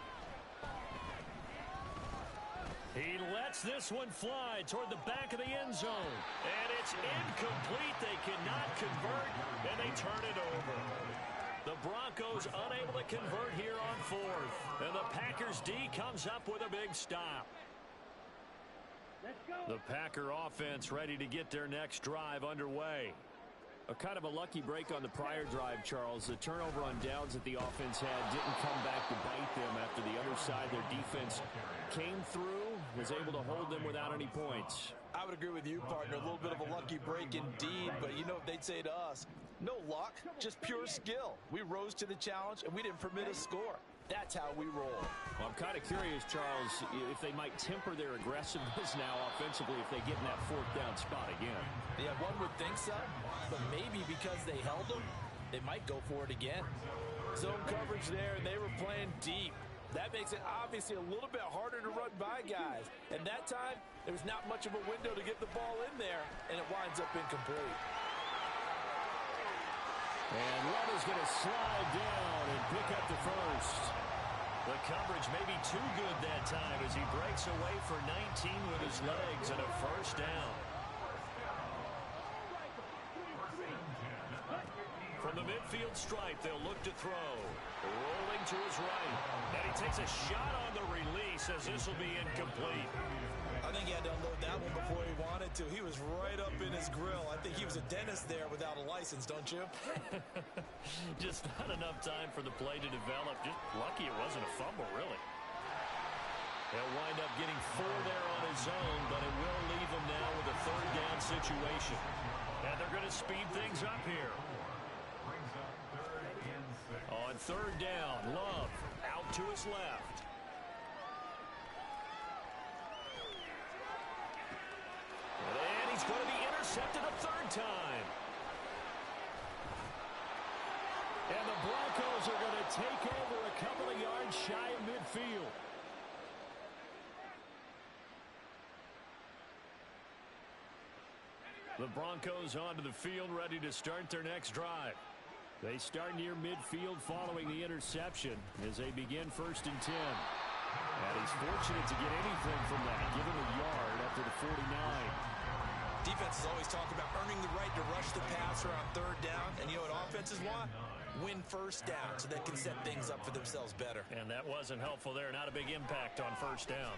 He lets this one fly toward the back of the end zone. And it's incomplete. They cannot convert, and they turn it over. The Broncos unable to convert here on fourth. And the Packers D comes up with a big stop. The Packer offense ready to get their next drive underway. A kind of a lucky break on the prior drive, Charles. The turnover on downs that the offense had didn't come back to bite them after the other side. Their defense came through, was able to hold them without any points. I would agree with you, partner. A little bit of a lucky break indeed, but you know what they'd say to us? No luck, just pure skill. We rose to the challenge, and we didn't permit a score. That's how we roll. Well, I'm kind of curious, Charles, if they might temper their aggressiveness now offensively if they get in that fourth down spot again. Yeah, one would think so, but maybe because they held them, they might go for it again. Zone coverage there, and they were playing deep. That makes it obviously a little bit harder to run by guys. And that time, there was not much of a window to get the ball in there, and it winds up incomplete. And Love is going to slide down and pick up the first. The coverage may be too good that time as he breaks away for 19 with his legs and a first down. From the midfield stripe, they'll look to throw. Rolling to his right. And he takes a shot on the release as this will be incomplete. I think he had to unload that one before he wanted to. He was right up in his grill. I think he was a dentist there without a license, don't you? Just not enough time for the play to develop. Just lucky it wasn't a fumble, really. He'll wind up getting 4 there on his own, but it will leave him now with a third down situation. And they're going to speed things up here. On third down, Love out to his left. And he's going to be intercepted a third time. And the Broncos are going to take over a couple of yards shy of midfield. The Broncos onto the field, ready to start their next drive. They start near midfield following the interception as they begin 1st and 10. And he's fortunate to get anything from that, give him a yard after the 49. Defenses always talk about earning the right to rush the passer on third down. And you know what offenses want? Win first down so they can set things up for themselves better. And that wasn't helpful there. Not a big impact on first down.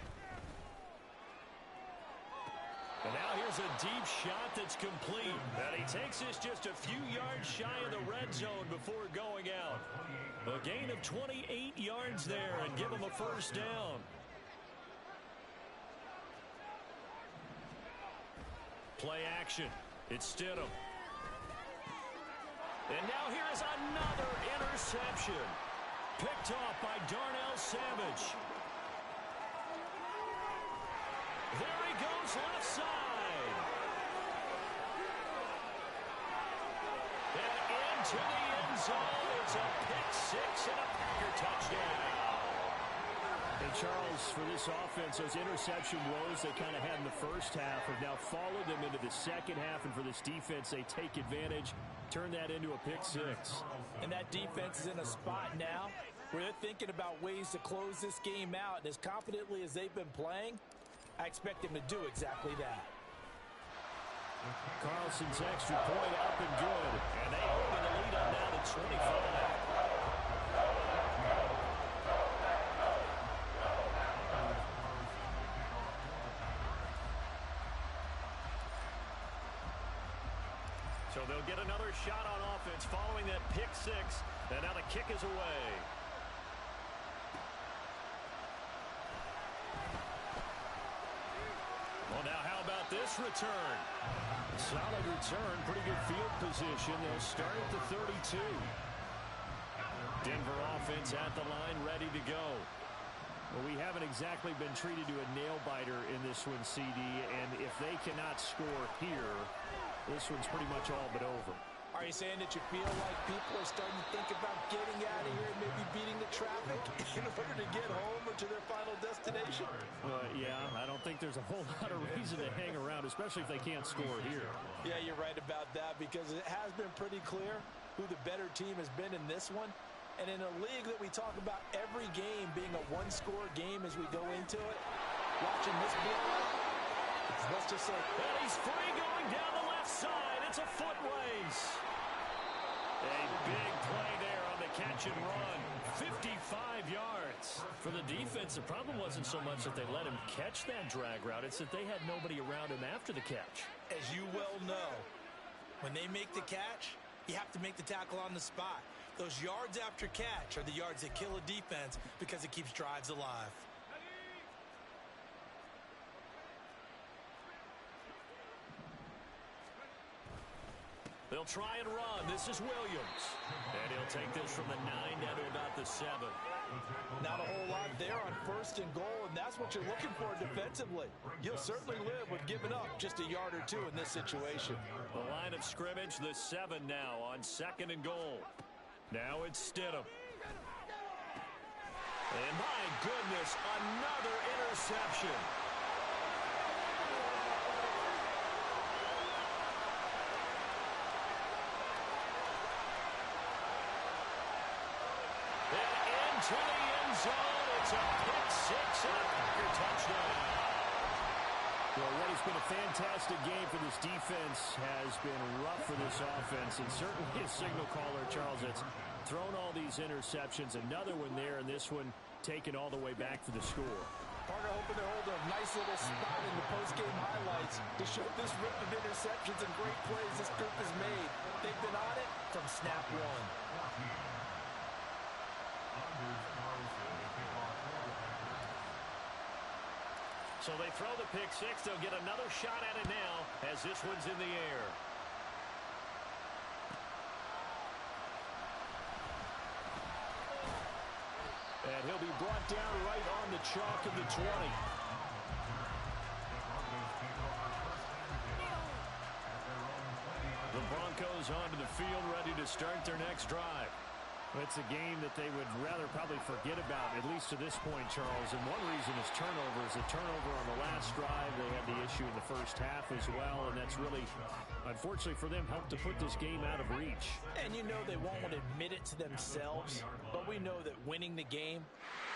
And now here's a deep shot that's complete. And he takes this just a few yards shy of the red zone before going out. A gain of 28 yards there and give him a first down. Play action. It's Stidham. And now here is another interception. Picked off by Darnell Savage. There he goes left side. And into the end end zone. It's a pick six and a Packer touchdown. And Charles, for this offense, those interception woes they kind of had in the first half have now followed them into the second half. And for this defense, they take advantage, turn that into a pick six. And that defense is in a spot now where they're thinking about ways to close this game out. And as confidently as they've been playing, I expect them to do exactly that. Carlson's extra point up and good. And they open the lead up now to 25. So they'll get another shot on offense following that pick six. And now the kick is away. Well, now how about this return? Solid return, pretty good field position. They'll start at the 32. Denver offense at the line, ready to go. Well, we haven't exactly been treated to a nail-biter in this one, CD, and if they cannot score here, this one's pretty much all but over. Are you saying that you feel like people are starting to think about getting out of here and maybe beating the traffic in order to get home or to their final destination? Yeah, I don't think there's a whole lot of reason to hang around, especially if they can't score here. Yeah, you're right about that because it has been pretty clear who the better team has been in this one. And in a league that we talk about every game being a one-score game as we go into it, watching this blowout, let's just say, and he's free going down the left side. It's a foot race. A big play there on the catch and run. 55 yards. For the defense, the problem wasn't so much that they let him catch that drag route. It's that they had nobody around him after the catch. As you well know, when they make the catch, you have to make the tackle on the spot. Those yards after catch are the yards that kill a defense because it keeps drives alive. They'll try and run. This is Williams. And he'll take this from the 9 down to about the 7. Not a whole lot there on first and goal, and that's what you're looking for defensively. You'll certainly live with giving up just a yard or two in this situation. The line of scrimmage, the 7 now on second and goal. Now it's Stidham. And my goodness, another interception. To the end zone. It's a pick six and a Packer touchdown. Well, what has been a fantastic game for this defense has been rough for this offense, and certainly a signal caller, Charles, that's thrown all these interceptions. Another one there, and this one taken all the way back for the score. Parker hoping to hold a nice little spot in the post-game highlights to show this rip of interceptions and great plays this group has made. They've been on it from snap one. So they throw the pick six. They'll get another shot at it now as this one's in the air. And he'll be brought down right on the chalk of the 20. The Broncos onto the field, ready to start their next drive. It's a game that they would rather probably forget about, at least to this point, Charles. And one reason is turnovers. A turnover on the last drive. They had the issue in the first half as well, and that's really, unfortunately for them, helped to put this game out of reach. And you know they won't admit it to themselves, but we know that winning the game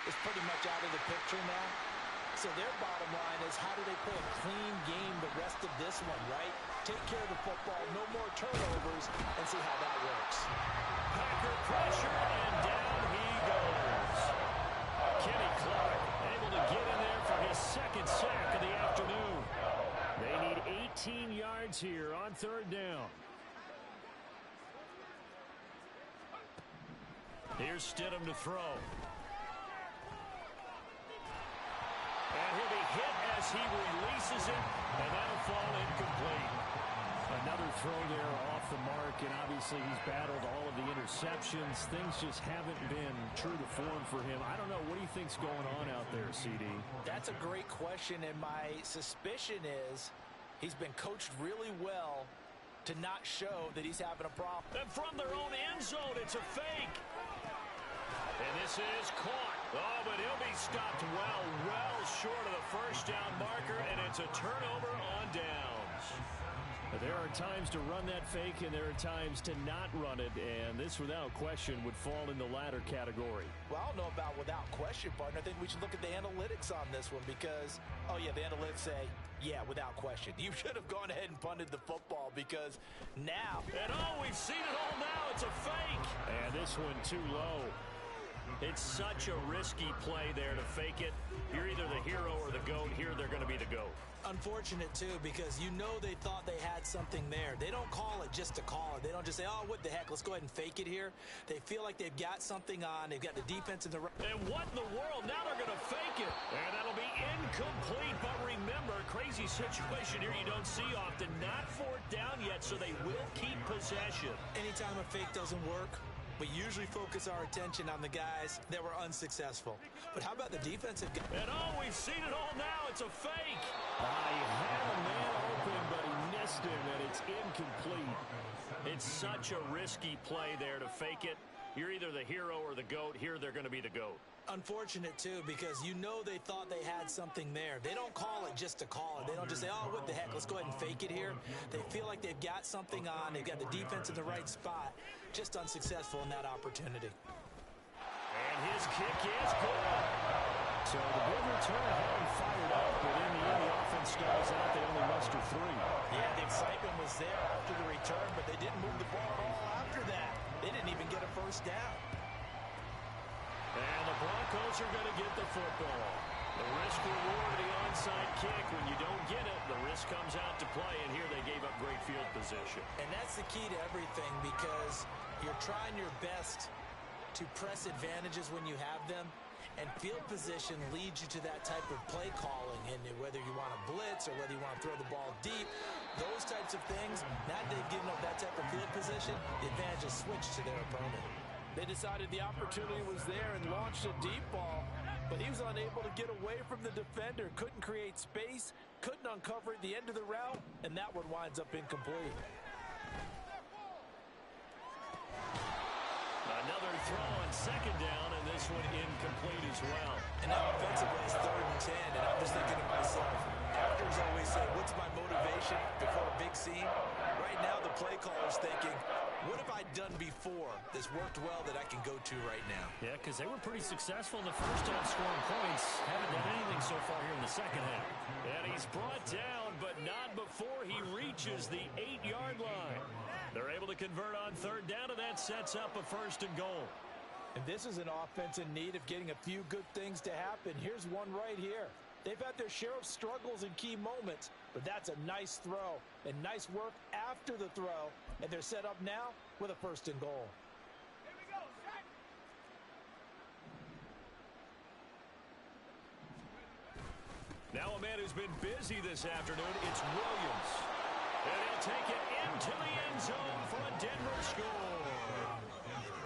is pretty much out of the picture now. So their bottom line is, how do they play a clean game the rest of this one, right? Take care of the football, no more turnovers, and see how that works. Packer pressure, and down he goes. Kenny Clark able to get in there for his second sack of the afternoon. They need 18 yards here on third down. Here's Stidham to throw. And he'll be hit as he releases it, and that'll fall incomplete. Another throw there off the mark, and obviously he's battled all of the interceptions. Things just haven't been true to form for him. I don't know. What do you think's going on out there, CD? That's a great question, and my suspicion is he's been coached really well to to not show that he's having a problem. And from their own end zone, it's a fake. And this is caught. Oh, but he'll be stopped well short of the first down marker, and it's a turnover on downs. There are times to run that fake, and there are times to not run it, and this, without question, would fall in the latter category. Well, I don't know about without question, partner. I think we should look at the analytics on this one because, oh, yeah, the analytics say, yeah, without question. You should have gone ahead and punted the football because now. And, oh, we've seen it all now. It's a fake. And this one too low. It's such a risky play there to fake it. You're either the hero or the GOAT. Here they're going to be the GOAT. Unfortunate, too, because you know they thought they had something there. They don't call it just to call it. They don't just say, oh, what the heck, let's go ahead and fake it here. They feel like they've got something on. They've got the defense in the right. And what in the world? Now they're going to fake it. And that'll be incomplete. But remember, crazy situation here you don't see often. Not fourth down yet, so they will keep possession. Anytime a fake doesn't work, we usually focus our attention on the guys that were unsuccessful. But how about the defensive guys? And, oh, we've seen it all now. It's a fake. I had a man open, but he missed him, and it's incomplete. It's such a risky play there to fake it. You're either the hero or the GOAT. Here they're going to be the GOAT. Unfortunate, too, because you know they thought they had something there. They don't call it just to call it. They don't just say, oh, what the heck, let's go ahead and fake it here. They feel like they've got something on. They've got the defense in the right spot. Just unsuccessful in that opportunity. And his kick is good. So the big return had him fired up, but in the end, the offense stalls out. They only muster 3. Yeah, the excitement was there after the return, but they didn't move the ball at all after that. They didn't even get a first down. And the Broncos are going to get the football. The risk reward of the onside kick. When you don't get it, the risk comes out to play, and here they gave up great field position. And that's the key to everything because you're trying your best to press advantages when you have them, and field position leads you to that type of play calling. And whether you want to blitz or whether you want to throw the ball deep, those types of things, now that they've given up that type of field position, the advantage is switched to their opponent. They decided the opportunity was there and launched a deep ball, but he was unable to get away from the defender, couldn't create space, couldn't uncover at the end of the route, and that one winds up incomplete. Another throw on second down, and this one incomplete as well. And now offensively it's 3rd and 10, and I'm just thinking to myself, actors always say, what's my motivation before a big scene? Right now the play caller's thinking, what have I done before that's worked well that I can go to right now? Yeah, because they were pretty successful in the first half scoring points. Haven't done anything so far here in the second half. And he's brought down, but not before he reaches the 8-yard line. They're able to convert on 3rd down, and that sets up a 1st and goal. And this is an offense in need of getting a few good things to happen. Here's one right here. They've had their share of struggles in key moments, but that's a nice throw and nice work after the throw, and they're set up now with a 1st and goal. Here we go, set. Now a man who's been busy this afternoon, it's Williams. And he'll take it into the end zone for a Denver score.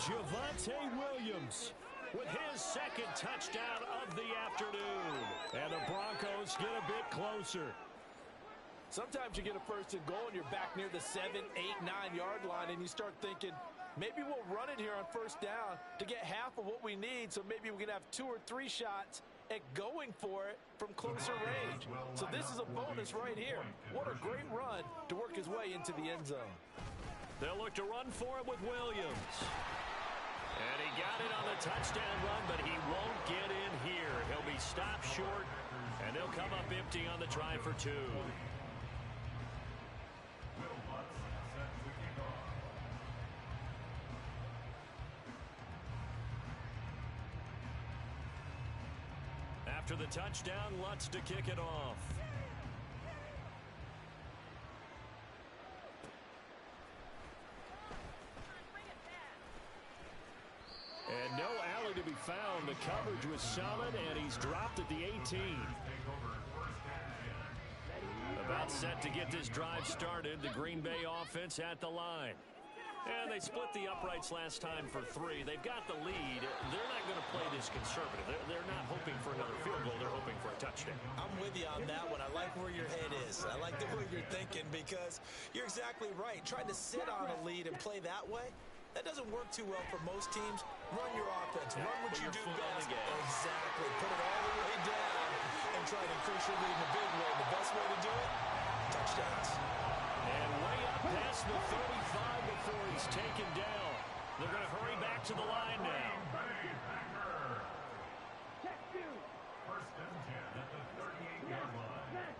Javonte Williams with his 2nd touchdown of the afternoon. And the Broncos get a bit closer. Sometimes you get a 1st and goal and you're back near the 7, 8, 9-yard line, and you start thinking, maybe we'll run it here on 1st down to get half of what we need, so maybe we can have 2 or 3 shots at going for it from closer range. So this is a bonus right here. What a great run to work his way into the end zone. They'll look to run for it with Williams. And he got it on the touchdown run, but he won't get in here. He'll be stopped short, and they'll come up empty on the try for 2. After the touchdown, Lutz to kick it off. And no alley to be found. The coverage was solid, and he's dropped at the 18. About set to get this drive started. The Green Bay offense at the line. And they split the uprights last time for 3. They've got the lead. They're not going to play this conservative. They're not hoping for another field goal. They're hoping for a touchdown. I'm with with you on that one. I like where your head is. I like the way you're thinking because you're exactly right. Trying to sit on a lead and play that way, that doesn't work too well for most teams. Run your offense. Run what you do best. Exactly. Put it all the way down and try to increase your lead in a big way. The best way to do it, touchdowns. And way up past the 35 before he's taken down. They're going to hurry back to the line now. First and 10 at the 38-yard line.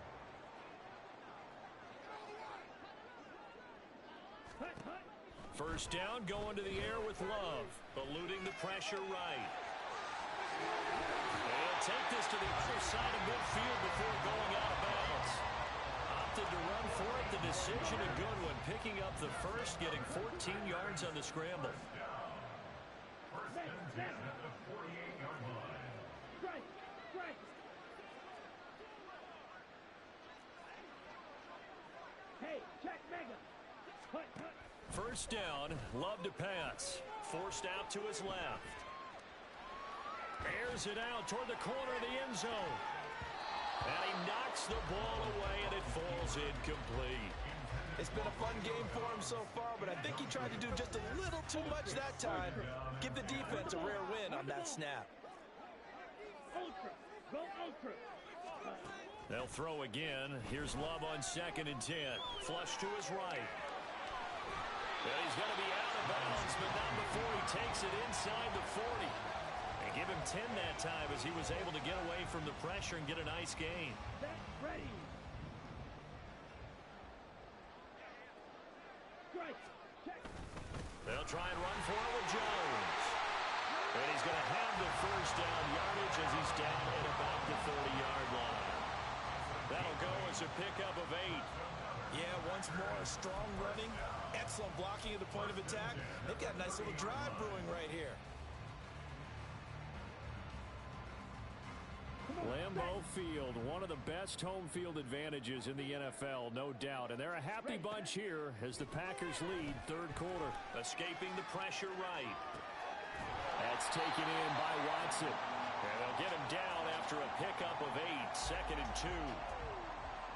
First down, going to the air with Love, eluding the pressure right. He'll take this to the other side of midfield before going out of bounds. Opted to run for it. The decision a good one, picking up the first, getting 14 yards on the scramble. First and 10 at the 48-yard line. Hey, check Mega. First down, Love to pass. Forced out to his left. Airs it out toward the corner of the end zone. And he knocks the ball away, and it falls incomplete. It's been a fun game for him so far, but I think he tried to do just a little too much that time. Give the defense a rare win on that snap. Ultra. Go Ultra. They'll throw again. Here's Love on 2nd and 10. Flush to his right. And he's going to be out of bounds, but not before he takes it inside the 40. And give him 10 that time as he was able to get away from the pressure and get a nice gain. Set, ready. Strike. Check. They'll try and run for it with Jones. And he's going to have the first down yardage as he's down at about the 30-yard line. That'll go as a pickup of 8. Yeah, once more, strong running, excellent blocking at the point of attack. They've got a nice little drive brewing right here. Lambeau Field, one of the best home field advantages in the NFL, no doubt. And they're a happy bunch here as the Packers lead third quarter. Escaping the pressure right. That's taken in by Watson. And they'll get him down after a pickup of 8, 2nd and 2.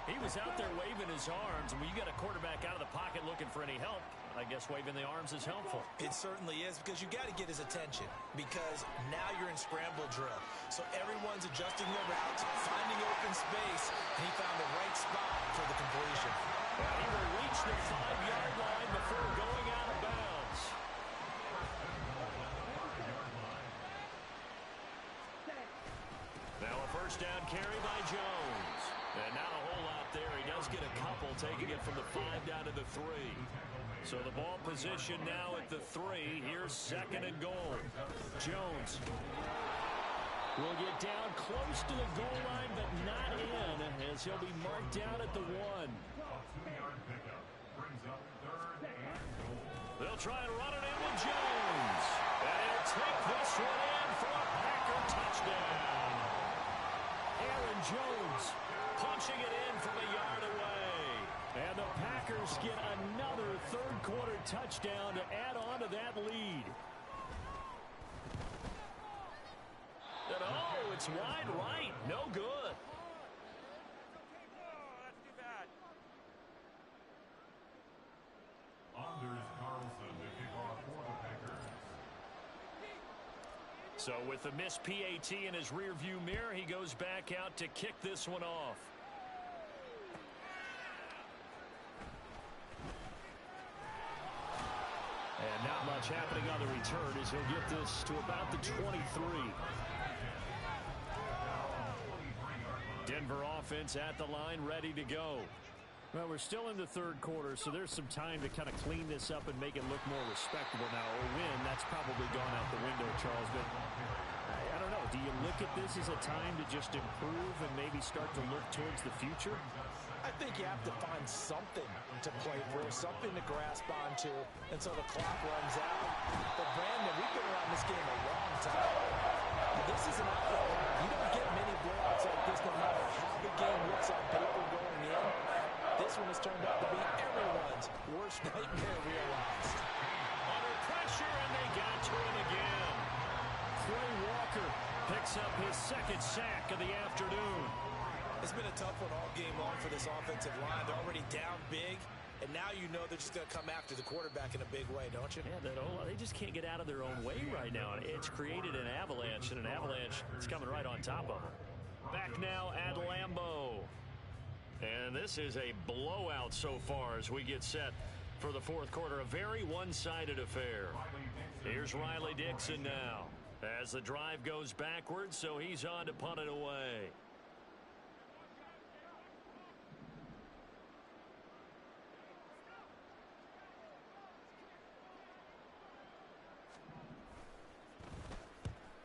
He was out there waving his arms, and when you got a quarterback out of the pocket looking for any help, I guess waving the arms is helpful. It certainly is, because you got to get his attention, because now you're in scramble drill. So everyone's adjusting their routes, finding open space, and he found the right spot for the completion. And he will reach the 5-yard line before going out of bounds. Now a first down carry by Jones. And not a whole lot there. He does get a couple, taking it from the 5 down to the 3. So the ball position now at the 3. Here's 2nd and goal. Jones will get down close to the goal line, but not in, as he'll be marked down at the 1. They'll try and run it in with Jones. And he'll take this one in for a Packer touchdown. Aaron Jones punching it in from a yard away. And the Packers get another third-quarter touchdown to add on to that lead. And oh, it's wide right. No good. Anders Carlson to kick off for the Packers. So with the missed PAT in his rearview mirror, he goes back out to kick this one off. And not much happening on the return as he'll get this to about the 23. Denver offense at the line, ready to go. Well, we're still in the third quarter, so there's some time to kind of clean this up and make it look more respectable now. A win, that's probably gone out the window, Charles. But I don't know. Do you look at this as a time to just improve and maybe start to look towards the future? I think you have to find something to play for, something to grasp onto, and so the clock runs out. But, Brandon, we've been around this game a long time. This is an outlier. You don't get many blowouts like this no matter how the game looks on paper going in. This one has turned out to be everyone's worst nightmare realized. Under pressure, and they got to him again. Trey Walker picks up his second sack of the afternoon. As It's been a tough one all game long for this offensive line. They're already down big, and now you know they're just going to come after the quarterback in a big way, don't you? Yeah, they just can't get out of their own way right now. It's created an avalanche, and an avalanche is coming right on top of them. Back now at Lambeau. And this is a blowout so far as we get set for the fourth quarter. A very one-sided affair. Here's Riley Dixon now as the drive goes backwards, so he's on to punt it away.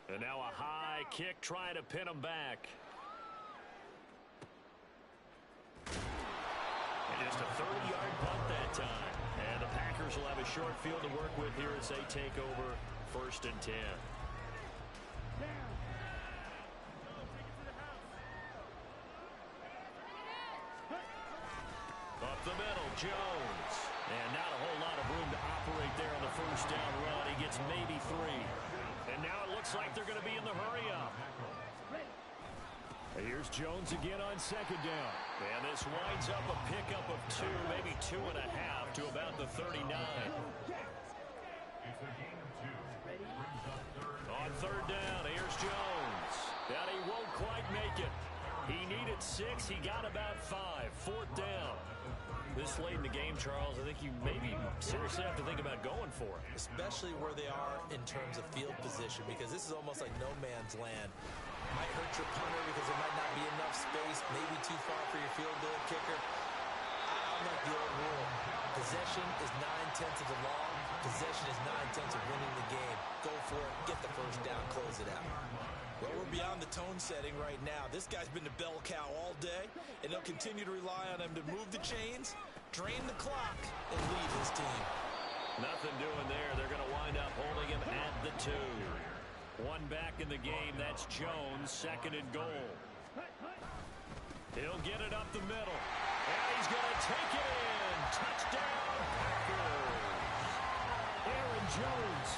And now a high kick trying to pin him back. And just a 30-yard punt that time. And the Packers will have a short field to work with here as they take over 1st and 10. Up the middle, Jones. And not a whole lot of room to operate there on the first down run. He gets maybe 3. And now it looks like they're going to be in the hurry-up. Here's Jones again on 2nd down. And this winds up a pickup of 2, maybe 2.5 to about the 39. On 3rd down, here's Jones. And he won't quite make it. He needed 6. He got about 5. 4th down. This late in the game, Charles, I think you maybe seriously have to think about going for it. Especially where they are in terms of field position, because this is almost like no man's land. Might hurt your punter because there might not be enough space, maybe too far for your field goal kicker. I'm like the old rule. Possession is 9/10 of the law. Possession is 9/10 of winning the game. Go for it, get the first down, close it out. Well, we're beyond the tone setting right now. This guy's been the bell cow all day, and they'll continue to rely on him to move the chains, drain the clock, and lead his team. Nothing doing there. They're going to wind up holding him at the 2. One back in the game. That's Jones, 2nd and goal. He'll get it up the middle. And he's going to take it in. Touchdown, Packers. Aaron Jones,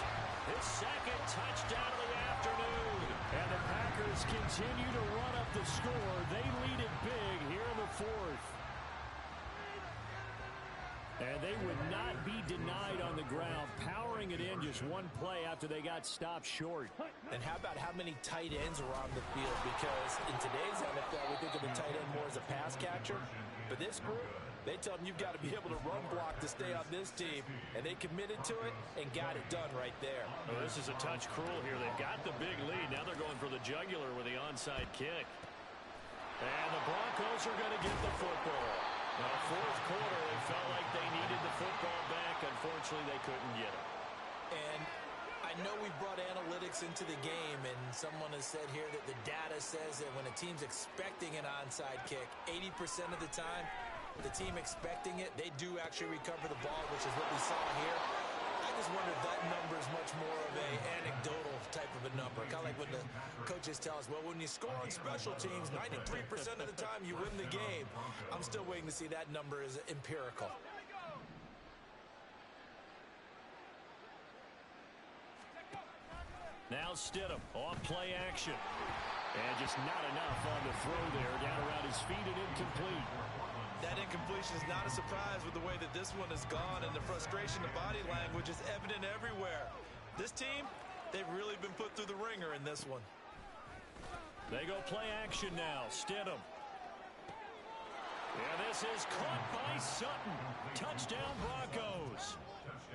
his 2nd touchdown of the afternoon. And the Packers continue to run up the score. They lead it big here in the 4th. And they would not be denied on the ground, powering it in just one play after they got stopped short. And how about how many tight ends are on the field? Because in today's NFL, we think of the tight end more as a pass catcher. But this group, they tell them you've got to be able to run block to stay on this team. And they committed to it and got it done right there. Well, this is a touch cruel here. They've got the big lead. Now they're going for the jugular with the onside kick. And the Broncos are going to get the football. Now, 4th quarter, they felt like they needed the football back. Unfortunately, they couldn't get it. And I know we brought analytics into the game, and someone has said here that the data says that when a team's expecting an onside kick, 80% of the time, the team expecting it, they do actually recover the ball, which is what we saw here. I just wonder if that number is much more of a anecdotal type of a number. Kind of like when the coaches tell us, well, when you score on special teams, 93% of the time you win the game. I'm still waiting to see that number is empirical. Now Stidham off play action. And just not enough on the throw there. Down around his feet and incomplete. That incompletion is not a surprise with the way that this one has gone, and the frustration, the body language is evident everywhere. This team, they've really been put through the ringer in this one. They go play action now. Stidham. And this is caught by Sutton. Touchdown Broncos.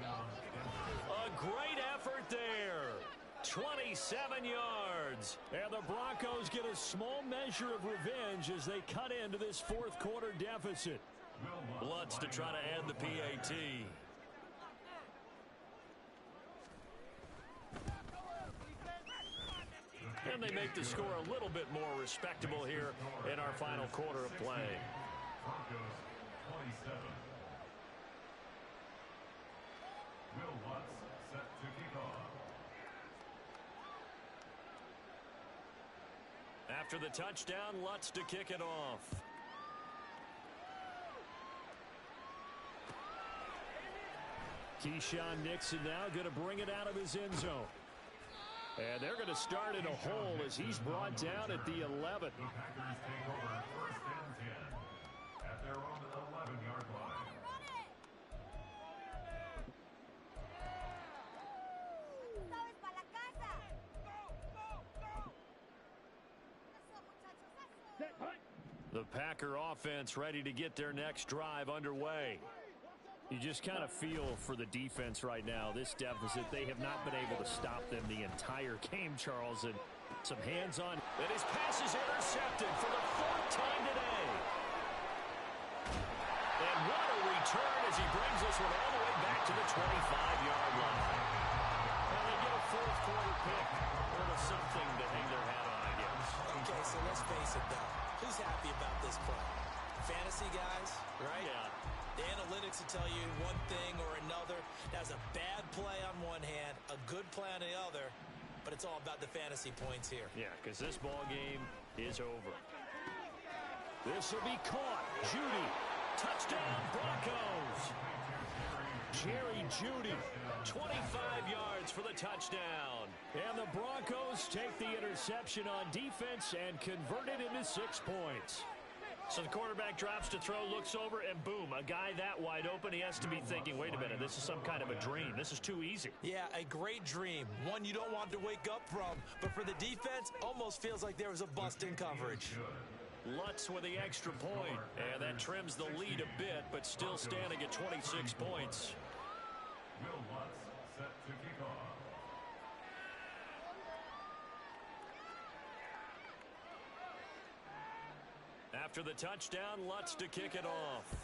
A great effort there. 27 yards. And the Broncos get a small measure of revenge as they cut into this 4th quarter deficit. Lutz to try to add the PAT. And they make the score a little bit more respectable here in our final quarter of play. Broncos 27. Will Lutz set to kick off. After the touchdown, Lutz to kick it off. Keyshawn Nixon now going to bring it out of his end zone. And they're going to start in a hole as he's brought down at the 11. The Packers take over 1st The Packer offense ready to get their next drive underway. You just kind of feel for the defense right now. This deficit, they have not been able to stop them the entire game, Charles. And some hands-on. And his pass is intercepted for the fourth time today. And what a return as he brings this one all the way back to the 25-yard line. Well, they get a fourth quarter pick. A little something to hang their hat on, I guess. Okay, so let's face it, though. Who's happy about this play? Fantasy guys, right? Yeah. The analytics will tell you one thing or another. That's a bad play on one hand, a good play on the other, but it's all about the fantasy points here. Yeah, because this ball game is over. This will be caught. Judy. Touchdown, Broncos. Jerry Judy, 25 yards for the touchdown. And the Broncos take the interception on defense and convert it into 6 points. So the quarterback drops to throw, looks over, and boom, a guy that wide open, he has to be thinking, wait a minute, this is some kind of a dream. This is too easy. Yeah, a great dream. One you don't want to wake up from. But for the defense, almost feels like there was a bust in coverage. Lutz with the extra point, and that trims the lead a bit, but still standing at 26 points. Will Lutz set to kick off. After the touchdown, Lutz to kick it off.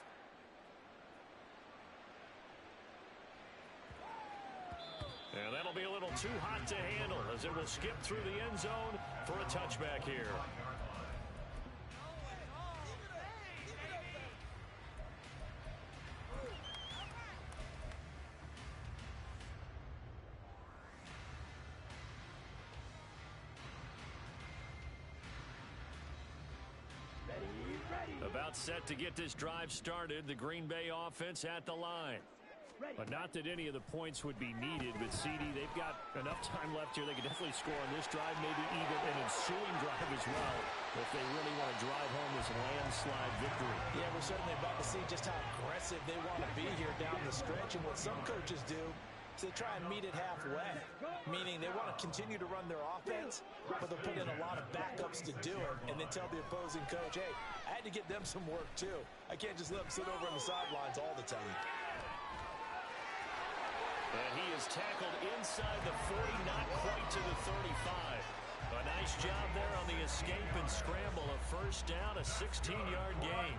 And that'll be a little too hot to handle as it will skip through the end zone for a touchback here. About set to get this drive started. The Green Bay offense at the line. But not that any of the points would be needed with CD. They've got enough time left here. They could definitely score on this drive, maybe even an ensuing drive as well, if they really want to drive home this landslide victory. Yeah, we're certainly about to see just how aggressive they want to be here down the stretch. And what some coaches do is they try and meet it halfway, meaning they want to continue to run their offense, but they'll put in a lot of backups to do it, and then tell the opposing coach, hey, I had to get them some work too. I can't just let them sit over on the sidelines all the time. And he is tackled inside the 40, not quite to the 35. A nice job there on the escape and scramble. A first down, a 16-yard gain.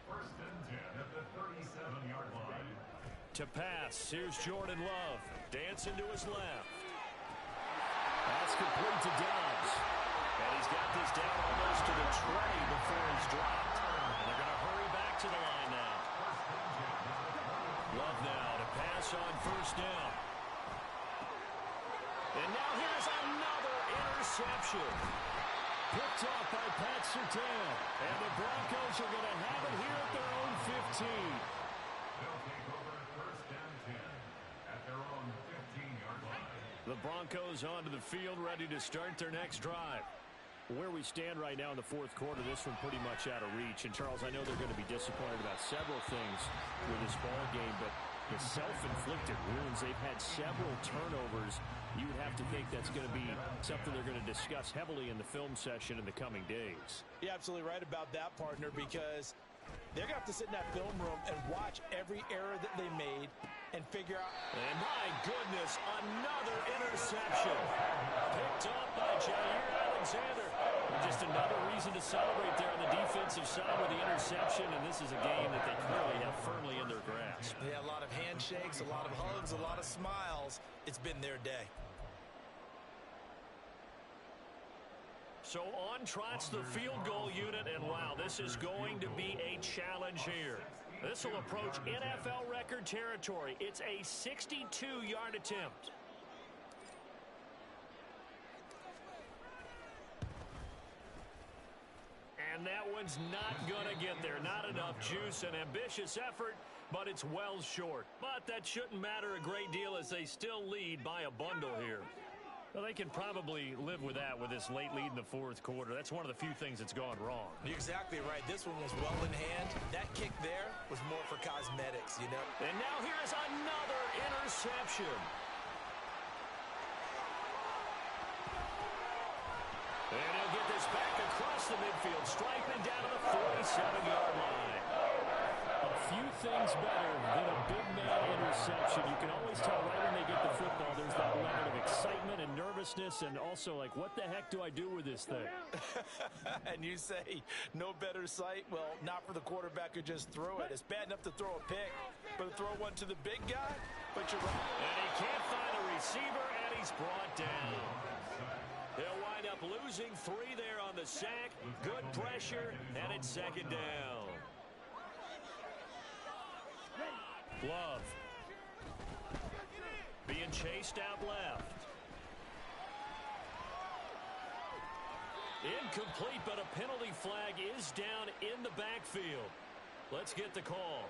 First and 10 at the 37-yard line. To pass, here's Jordan Love. Dancing to his left. That's complete to Dobbs. And he's got this down almost to the 20 before he's dropped. And they're going to hurry back to the line now. Love now to pass on first down. And now here's another interception. Picked off by Pat Surtain. And the Broncos are going to have it here at their own 15. They'll take over first and 10 at their own 15-yard line. The Broncos onto the field, ready to start their next drive. Where we stand right now in the fourth quarter, this one pretty much out of reach. And, Charles, I know they're going to be disappointed about several things with this ball game, but the self-inflicted wounds, they've had several turnovers. You would have to think that's going to be something they're going to discuss heavily in the film session in the coming days. You're absolutely right about that, partner, because they're going to have to sit in that film room and watch every error that they made and figure out. And my goodness, another interception. Picked up by Jair Alexander. And just another reason to celebrate there on the defensive side with the interception. And this is a game that they clearly have firmly in their grasp. Yeah, a lot of handshakes, a lot of hugs, a lot of smiles. It's been their day. So on trots the field goal unit, and wow, this is going to be a challenge here. This will approach NFL record territory. It's a 62-yard attempt. And that one's not going to get there. Not enough juice, an ambitious effort, but it's well short. But that shouldn't matter a great deal as they still lead by a bundle here. Well, they can probably live with that with this late lead in the fourth quarter. That's one of the few things that's gone wrong. You're exactly right. This one was well in hand. That kick there was more for cosmetics, you know. And now here's another interception. back across the midfield stripe and down to the 47-yard line. A few things better than a big man interception. You can always tell right when they get the football, there's that level of excitement and nervousness, and also like, what the heck do I do with this thing? And you say no better sight? Well, not for the quarterback who just threw it. It's bad enough to throw a pick, but to throw one to the big guy? But you're right. And he can't find a receiver, and he's brought down. He'll wind up losing 3 there on the sack. Good pressure, and it's second down. Love. Being chased out left. Incomplete, but a penalty flag is down in the backfield. Let's get the call.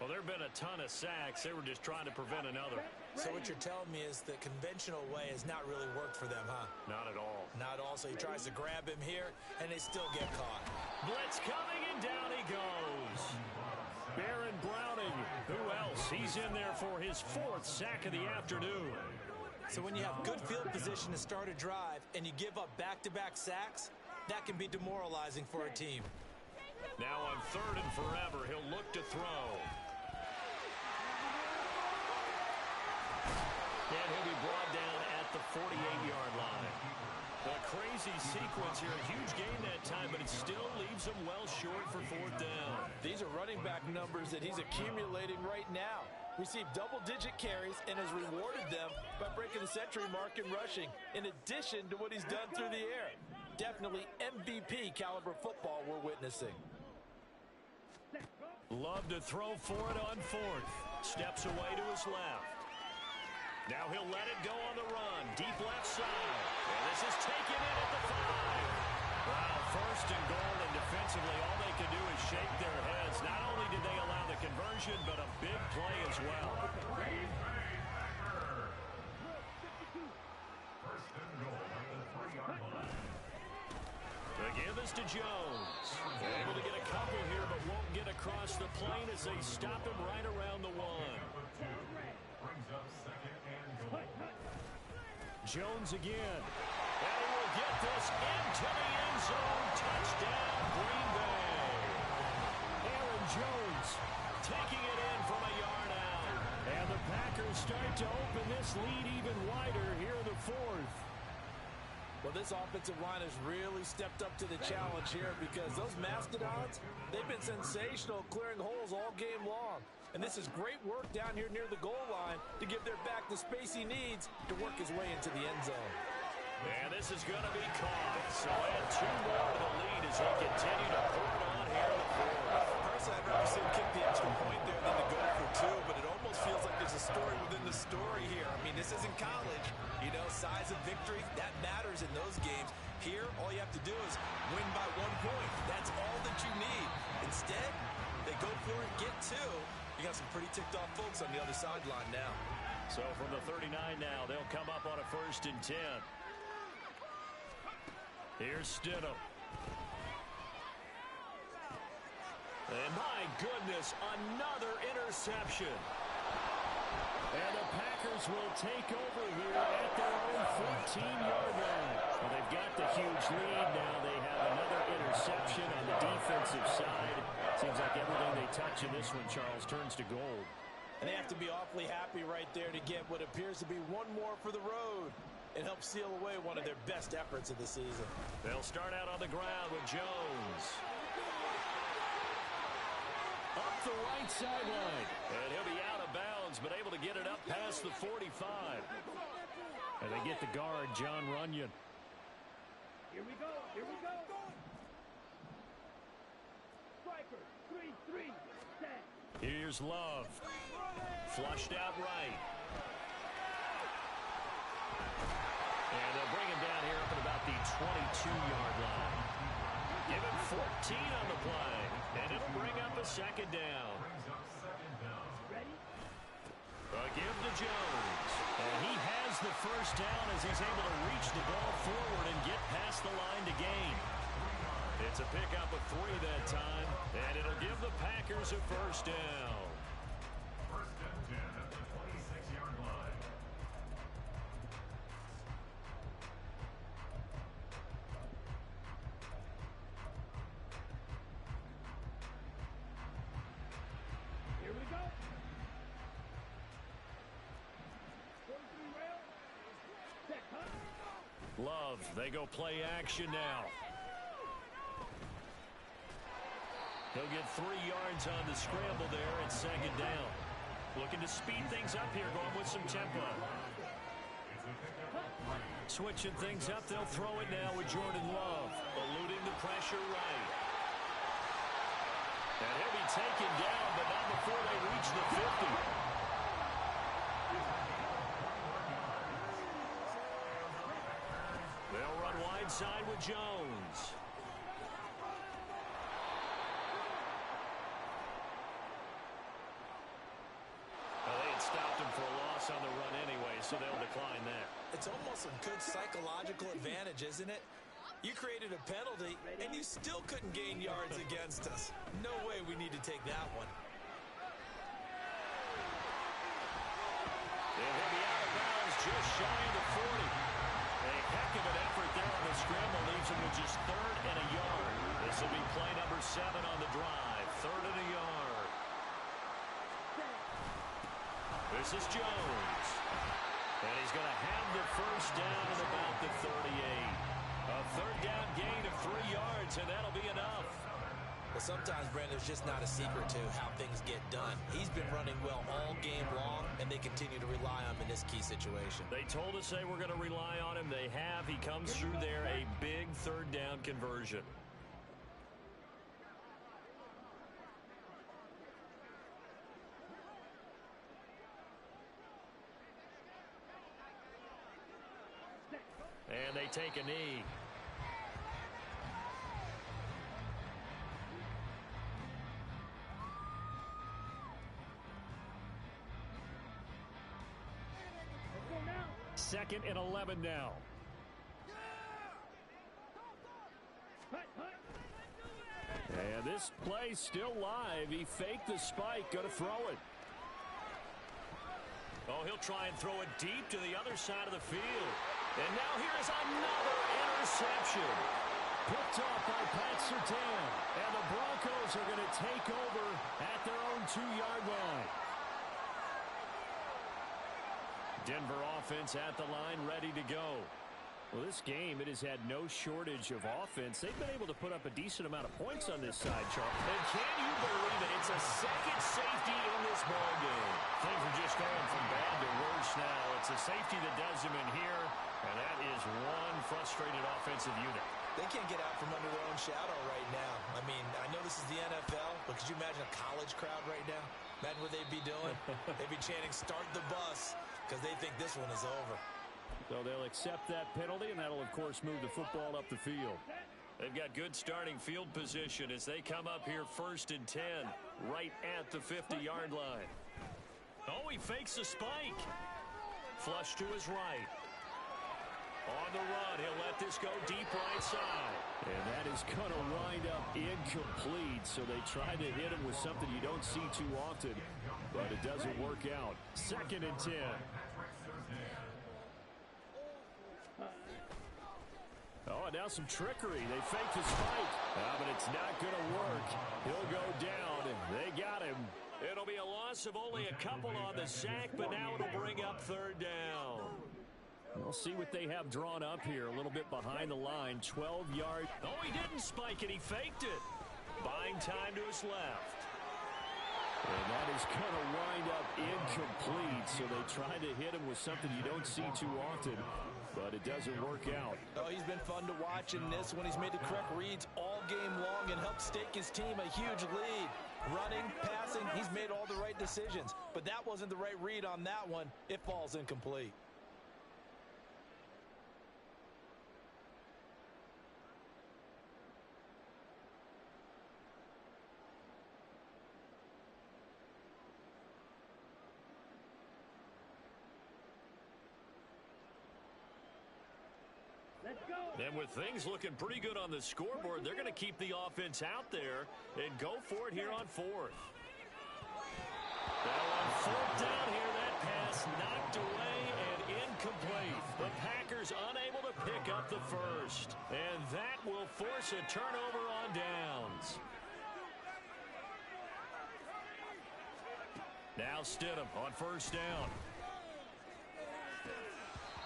Well, there have been a ton of sacks. They were just trying to prevent another. So what you're telling me is the conventional way has not really worked for them, huh? Not at all. Not all. So he tries to grab him here, and they still get caught. Blitz coming, and down he goes. Baron Browning, who else? He's in there for his 4th sack of the afternoon. So when you have good field position to start a drive and you give up back-to-back sacks, that can be demoralizing for a team. Now on 3rd and forever, he'll look to throw. And he'll be brought down at the 48-yard line. A crazy sequence here. A huge gain that time, but it still leaves him well short for 4th down. These are running back numbers that he's accumulating right now. Received double-digit carries and has rewarded them by breaking the century mark in rushing, in addition to what he's done through the air. Definitely MVP caliber football we're witnessing. Love to throw for it on 4th. Steps away to his left. Now he'll let it go on the run. Deep left side. And this is taken in at the 5. Wow, 1st and goal, and defensively all they can do is shake their heads. Not only did they allow the conversion, but a big play as well. The give is to Jones. Able to get a couple here, but won't get across the plane as they stop him right around the 1. Jones again. And he will get this into the end zone. Touchdown, Green Bay. Aaron Jones Taking it in from a yard out. And the Packers start to open this lead even wider here in the 4th. Well, this offensive line has really stepped up to the challenge here because those Mastodons, they've been sensational clearing holes all game long. And this is great work down here near the goal line to give their back the space he needs to work his way into the end zone. And this is going to be caught. So add 2 more to the lead as they continue to pour it on here in the 4th. Personally, I'd rather see him kick the extra point there than to go for 2, but it almost feels like there's a story within the story here. I mean, this isn't college. You know, size of victory, that matters in those games. Here, all you have to do is win by 1 point. That's all that you need. Instead, they go for it, get 2. You got some pretty ticked off folks on the other sideline now. So from the 39 now, they'll come up on a 1st and 10. Here's Stidham. And my goodness, another interception. And the Packers will take over here at their own 14-yard line. Well, they've got the huge lead now. They have another interception on the defensive side. Seems like everything they touch in this one, Charles, turns to gold. And they have to be awfully happy right there to get what appears to be 1 more for the road and help seal away one of their best efforts of the season. They'll start out on the ground with Jones. Up the right sideline. And he'll be out of bounds, but able to get it up past the 45. And they get the guard, John Runyon. Here we go. Here we go. Striker, 3-3, set. Here's Love. Flushed out right. And they'll bring him down here up at about the 22-yard line. Give him 14 on the play. And it'll bring up a 2nd down. Ready? A give to Jones. And he has the 1st down as he's able to reach the ball forward and get past the line to gain. It's a pickup of 3 that time, and it'll give the Packers a 1st down. 1st and 10 at the 26-yard line. Love, they go play action now. He'll get 3 yards on the scramble there at second down. Looking to speed things up here, going with some tempo. Switching things up, they'll throw it now with Jordan Love, eluding the pressure right. And he'll be taken down, but not before they reach the 50. They'll run wide side with Jones. Stopped him for a loss on the run anyway, so they'll decline that. It's almost a good psychological advantage, isn't it? You created a penalty, and you still couldn't gain yards against us. No way we need to take that one. And he'll be out of bounds just shy of the 40. A heck of an effort there on the scramble leaves him with just 3rd and a yard. This will be play number 7 on the drive. 3rd and a yard. This is Jones. And he's going to have the first down at about the 38. A 3rd down gain of 3 yards, and that'll be enough. Well, sometimes, Brent, there's just not a secret to how things get done. He's been running well all game long, and they continue to rely on him in this key situation. They told us they were going to rely on him. They have. He comes through there, a big 3rd down conversion. And they take a knee. Second and 11 now. And this play still live. He faked the spike. Going to throw it. Oh, he'll try and throw it deep to the other side of the field. And now here is another interception. Picked off by Pat Surtain. And the Broncos are going to take over at their own 2-yard line. Denver offense at the line, ready to go. Well, this game, it has had no shortage of offense. They've been able to put up a decent amount of points on this side, Charles. And can you believe it? It's a second safety in this ball game. Things are just going from bad to worse now. It's a safety that does them in here, and that is one frustrated offensive unit. They can't get out from under their own shadow right now. I mean, I know this is the NFL, but could you imagine a college crowd right now? Imagine what they'd be doing. They'd be chanting, "Start the bus," because they think this one is over. So they'll accept that penalty, and that'll, of course, move the football up the field. They've got good starting field position as they come up here 1st and 10, right at the 50-yard line. Oh, he fakes a spike. Flush to his right. On the run, he'll let this go deep right side. And that is going to wind up incomplete, so they try to hit him with something you don't see too often, but it doesn't work out. 2nd and 10. Oh, and now some trickery. They fake the spike. But it's not going to work. He'll go down, and they got him. It'll be a loss of only a couple on the sack, but now it'll bring up 3rd down. We'll see what they have drawn up here. A little bit behind the line. 12 yards. Oh, he didn't spike it. He faked it. Buying time to his left. And that is going to wind up incomplete. So they try to hit him with something you don't see too often, but it doesn't work out. Oh, he's been fun to watch in this one. He's made the correct reads all game long and helped stake his team a huge lead. Running, passing, he's made all the right decisions. But that wasn't the right read on that one. It falls incomplete. And with things looking pretty good on the scoreboard, they're going to keep the offense out there and go for it here on 4th. Now on 4th down here, that pass knocked away and incomplete. The Packers unable to pick up the first. And that will force a turnover on downs. Now Stidham on 1st down.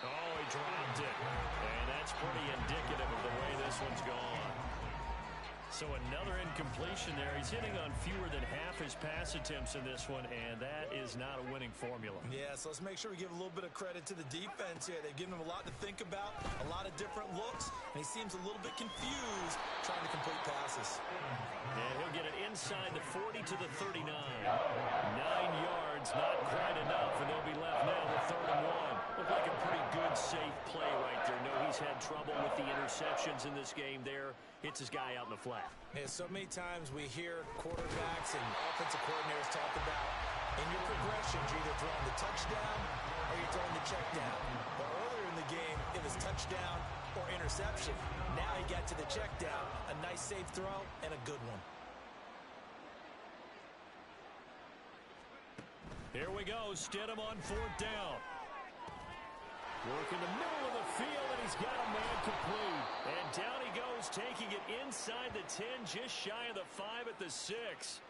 Oh, he dropped it. And that So another incompletion there. He's hitting on fewer than half his pass attempts in this one, and that is not a winning formula. Yeah, so let's make sure we give a little bit of credit to the defense here. They've given him a lot to think about, a lot of different looks, and he seems a little bit confused trying to complete passes. And he'll get it inside the 40 to the 39. 9 yards, not quite enough, and they'll be left now with 3rd and 1. Looked like a pretty good, safe play right there. No, he's had trouble with the interceptions in this game there. Hits his guy out in the flat. Yeah, so many times we hear quarterbacks and offensive coordinators talk about in your progressions, you're either throwing the touchdown or you're throwing the check down. But earlier in the game, it was touchdown or interception. Now he got to the check down. A nice safe throw and a good one. Here we go. Stidham on 4th down. Work in the middle of the field, and he's got a man complete. And down he goes, taking it inside the 10, just shy of the 5 at the 6.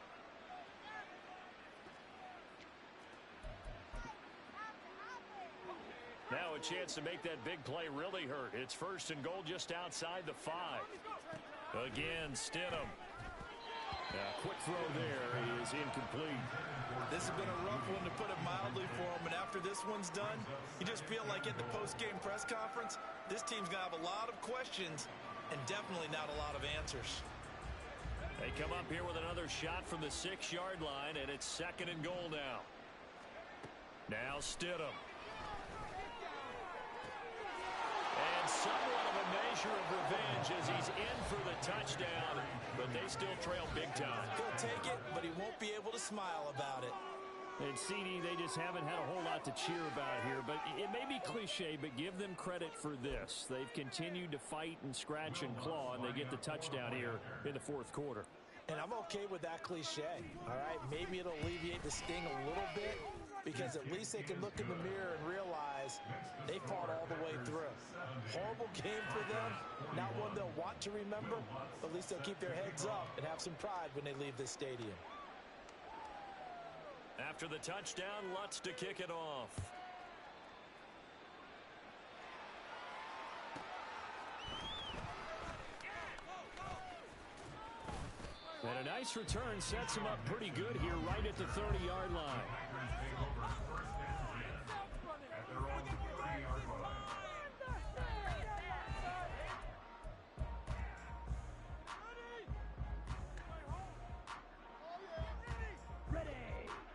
Now a chance to make that big play really hurt. It's 1st and goal just outside the 5. Again, Stidham. Quick throw there is incomplete. This has been a rough one, to put it mildly, for him. And after this one's done, you just feel like at the post-game press conference, this team's going to have a lot of questions and definitely not a lot of answers. They come up here with another shot from the 6-yard line, and it's 2nd and goal now. Now Stidham. And somewhat of a measure of revenge as he's in for the touchdown, but they still trail big time. He'll take it, but he won't be able to smile about it. And CD, they just haven't had a whole lot to cheer about here, but it may be cliche, but give them credit for this. They've continued to fight and scratch and claw, and they get the touchdown here in the 4th quarter. And I'm okay with that cliche, all right? Maybe it'll alleviate the sting a little bit, because at least they can look in the mirror and realize they fought all the way through. Horrible game for them, not one they'll want to remember, but at least they'll keep their heads up and have some pride when they leave this stadium. After the touchdown, Lutz to kick it off. And a nice return sets him up pretty good here right at the 30-yard line.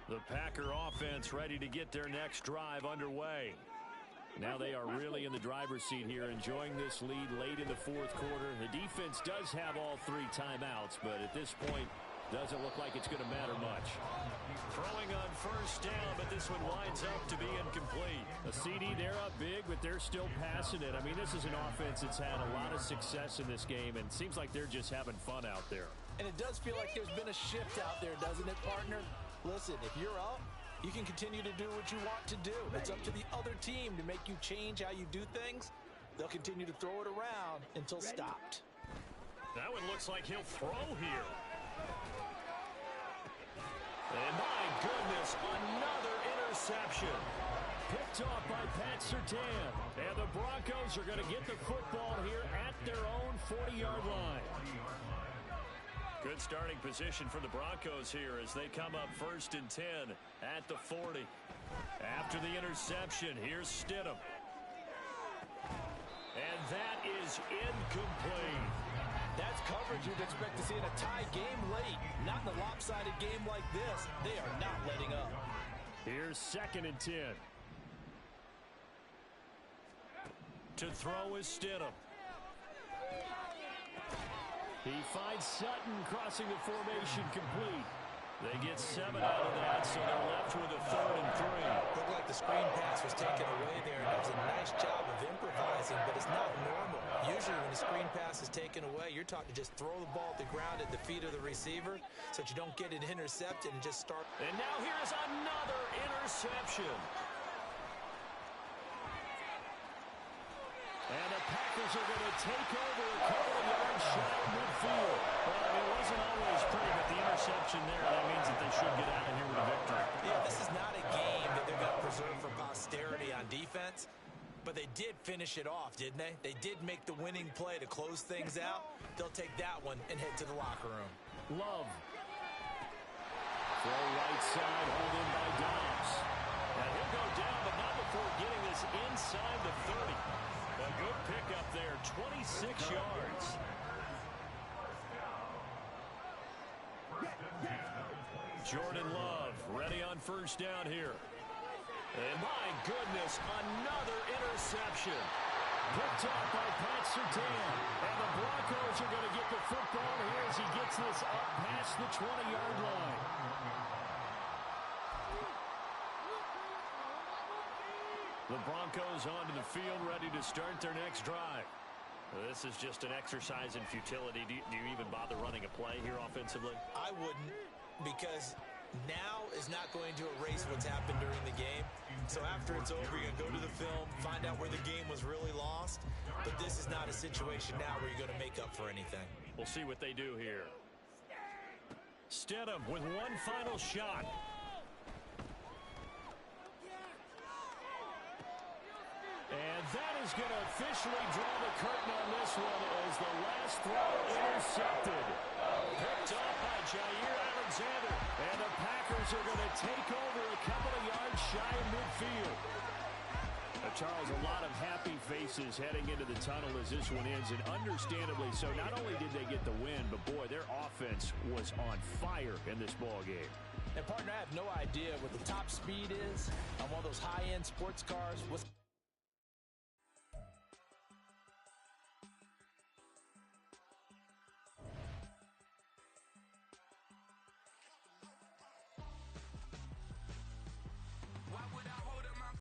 The Packer offense ready to get their next drive underway. Now they are really in the driver's seat here, enjoying this lead late in the 4th quarter. The defense does have all 3 timeouts, but at this point, doesn't look like it's going to matter much. Throwing on 1st down, but this one winds up to be incomplete. A CD, they're up big, but they're still passing it. I mean, this is an offense that's had a lot of success in this game, and it seems like they're just having fun out there. And it does feel like there's been a shift out there, doesn't it, partner? Listen, if you're up, you can continue to do what you want to do. It's up to the other team to make you change how you do things. They'll continue to throw it around until stopped. That one looks like he'll throw here. And my goodness, another interception. Picked off by Pat Surtain. And the Broncos are going to get the football here at their own 40-yard line. Good starting position for the Broncos here as they come up 1st and 10 at the 40. After the interception, here's Stidham. And that is incomplete. That's coverage you'd expect to see in a tie game late. Not in a lopsided game like this. They are not letting up. Here's 2nd and 10. To throw is Stidham. He finds Sutton crossing the formation complete. They get 7 out of that, so they're left with a 3rd and 3. Looked like the screen pass was taken away there, and it was a nice job of improvising, but it's not normal. Usually when the screen pass is taken away, you're taught to just throw the ball at the ground at the feet of the receiver so that you don't get it intercepted and just start. And now here's another interception. And the Packers are going to take over a couple of yards shy of midfield. Well, it wasn't always pretty, but the interception there, that means that they should get out of here with a victory. Yeah, this is not a game that they're going to preserve for posterity on defense. But they did finish it off, didn't they? They did make the winning play to close things out. They'll take that one and head to the locker room. Love. Throw right side, hold in by Dobbs. And he'll go down, but not before getting this inside the 30. A good pickup there, 26 yards. Jordan Love ready on first down here. And my goodness, another interception. Picked off by Pat Surtain. And the Broncos are going to get the football here as he gets this up past the 20-yard line. The Broncos onto the field, ready to start their next drive. This is just an exercise in futility. Do you even bother running a play here offensively? I wouldn't, because now is not going to erase what's happened during the game. So after it's over, you're going to go to the film, find out where the game was really lost. But this is not a situation now where you're going to make up for anything. We'll see what they do here. Stidham with one final shot. And that is going to officially draw the curtain on this one as the last throw intercepted. Picked off by Jair Alexander. And the Packers are going to take over a couple of yards shy of midfield. Charles, a lot of happy faces heading into the tunnel as this one ends, and understandably so. Not only did they get the win, but boy, their offense was on fire in this ball game. And partner, I have no idea what the top speed is on one of those high-end sports cars.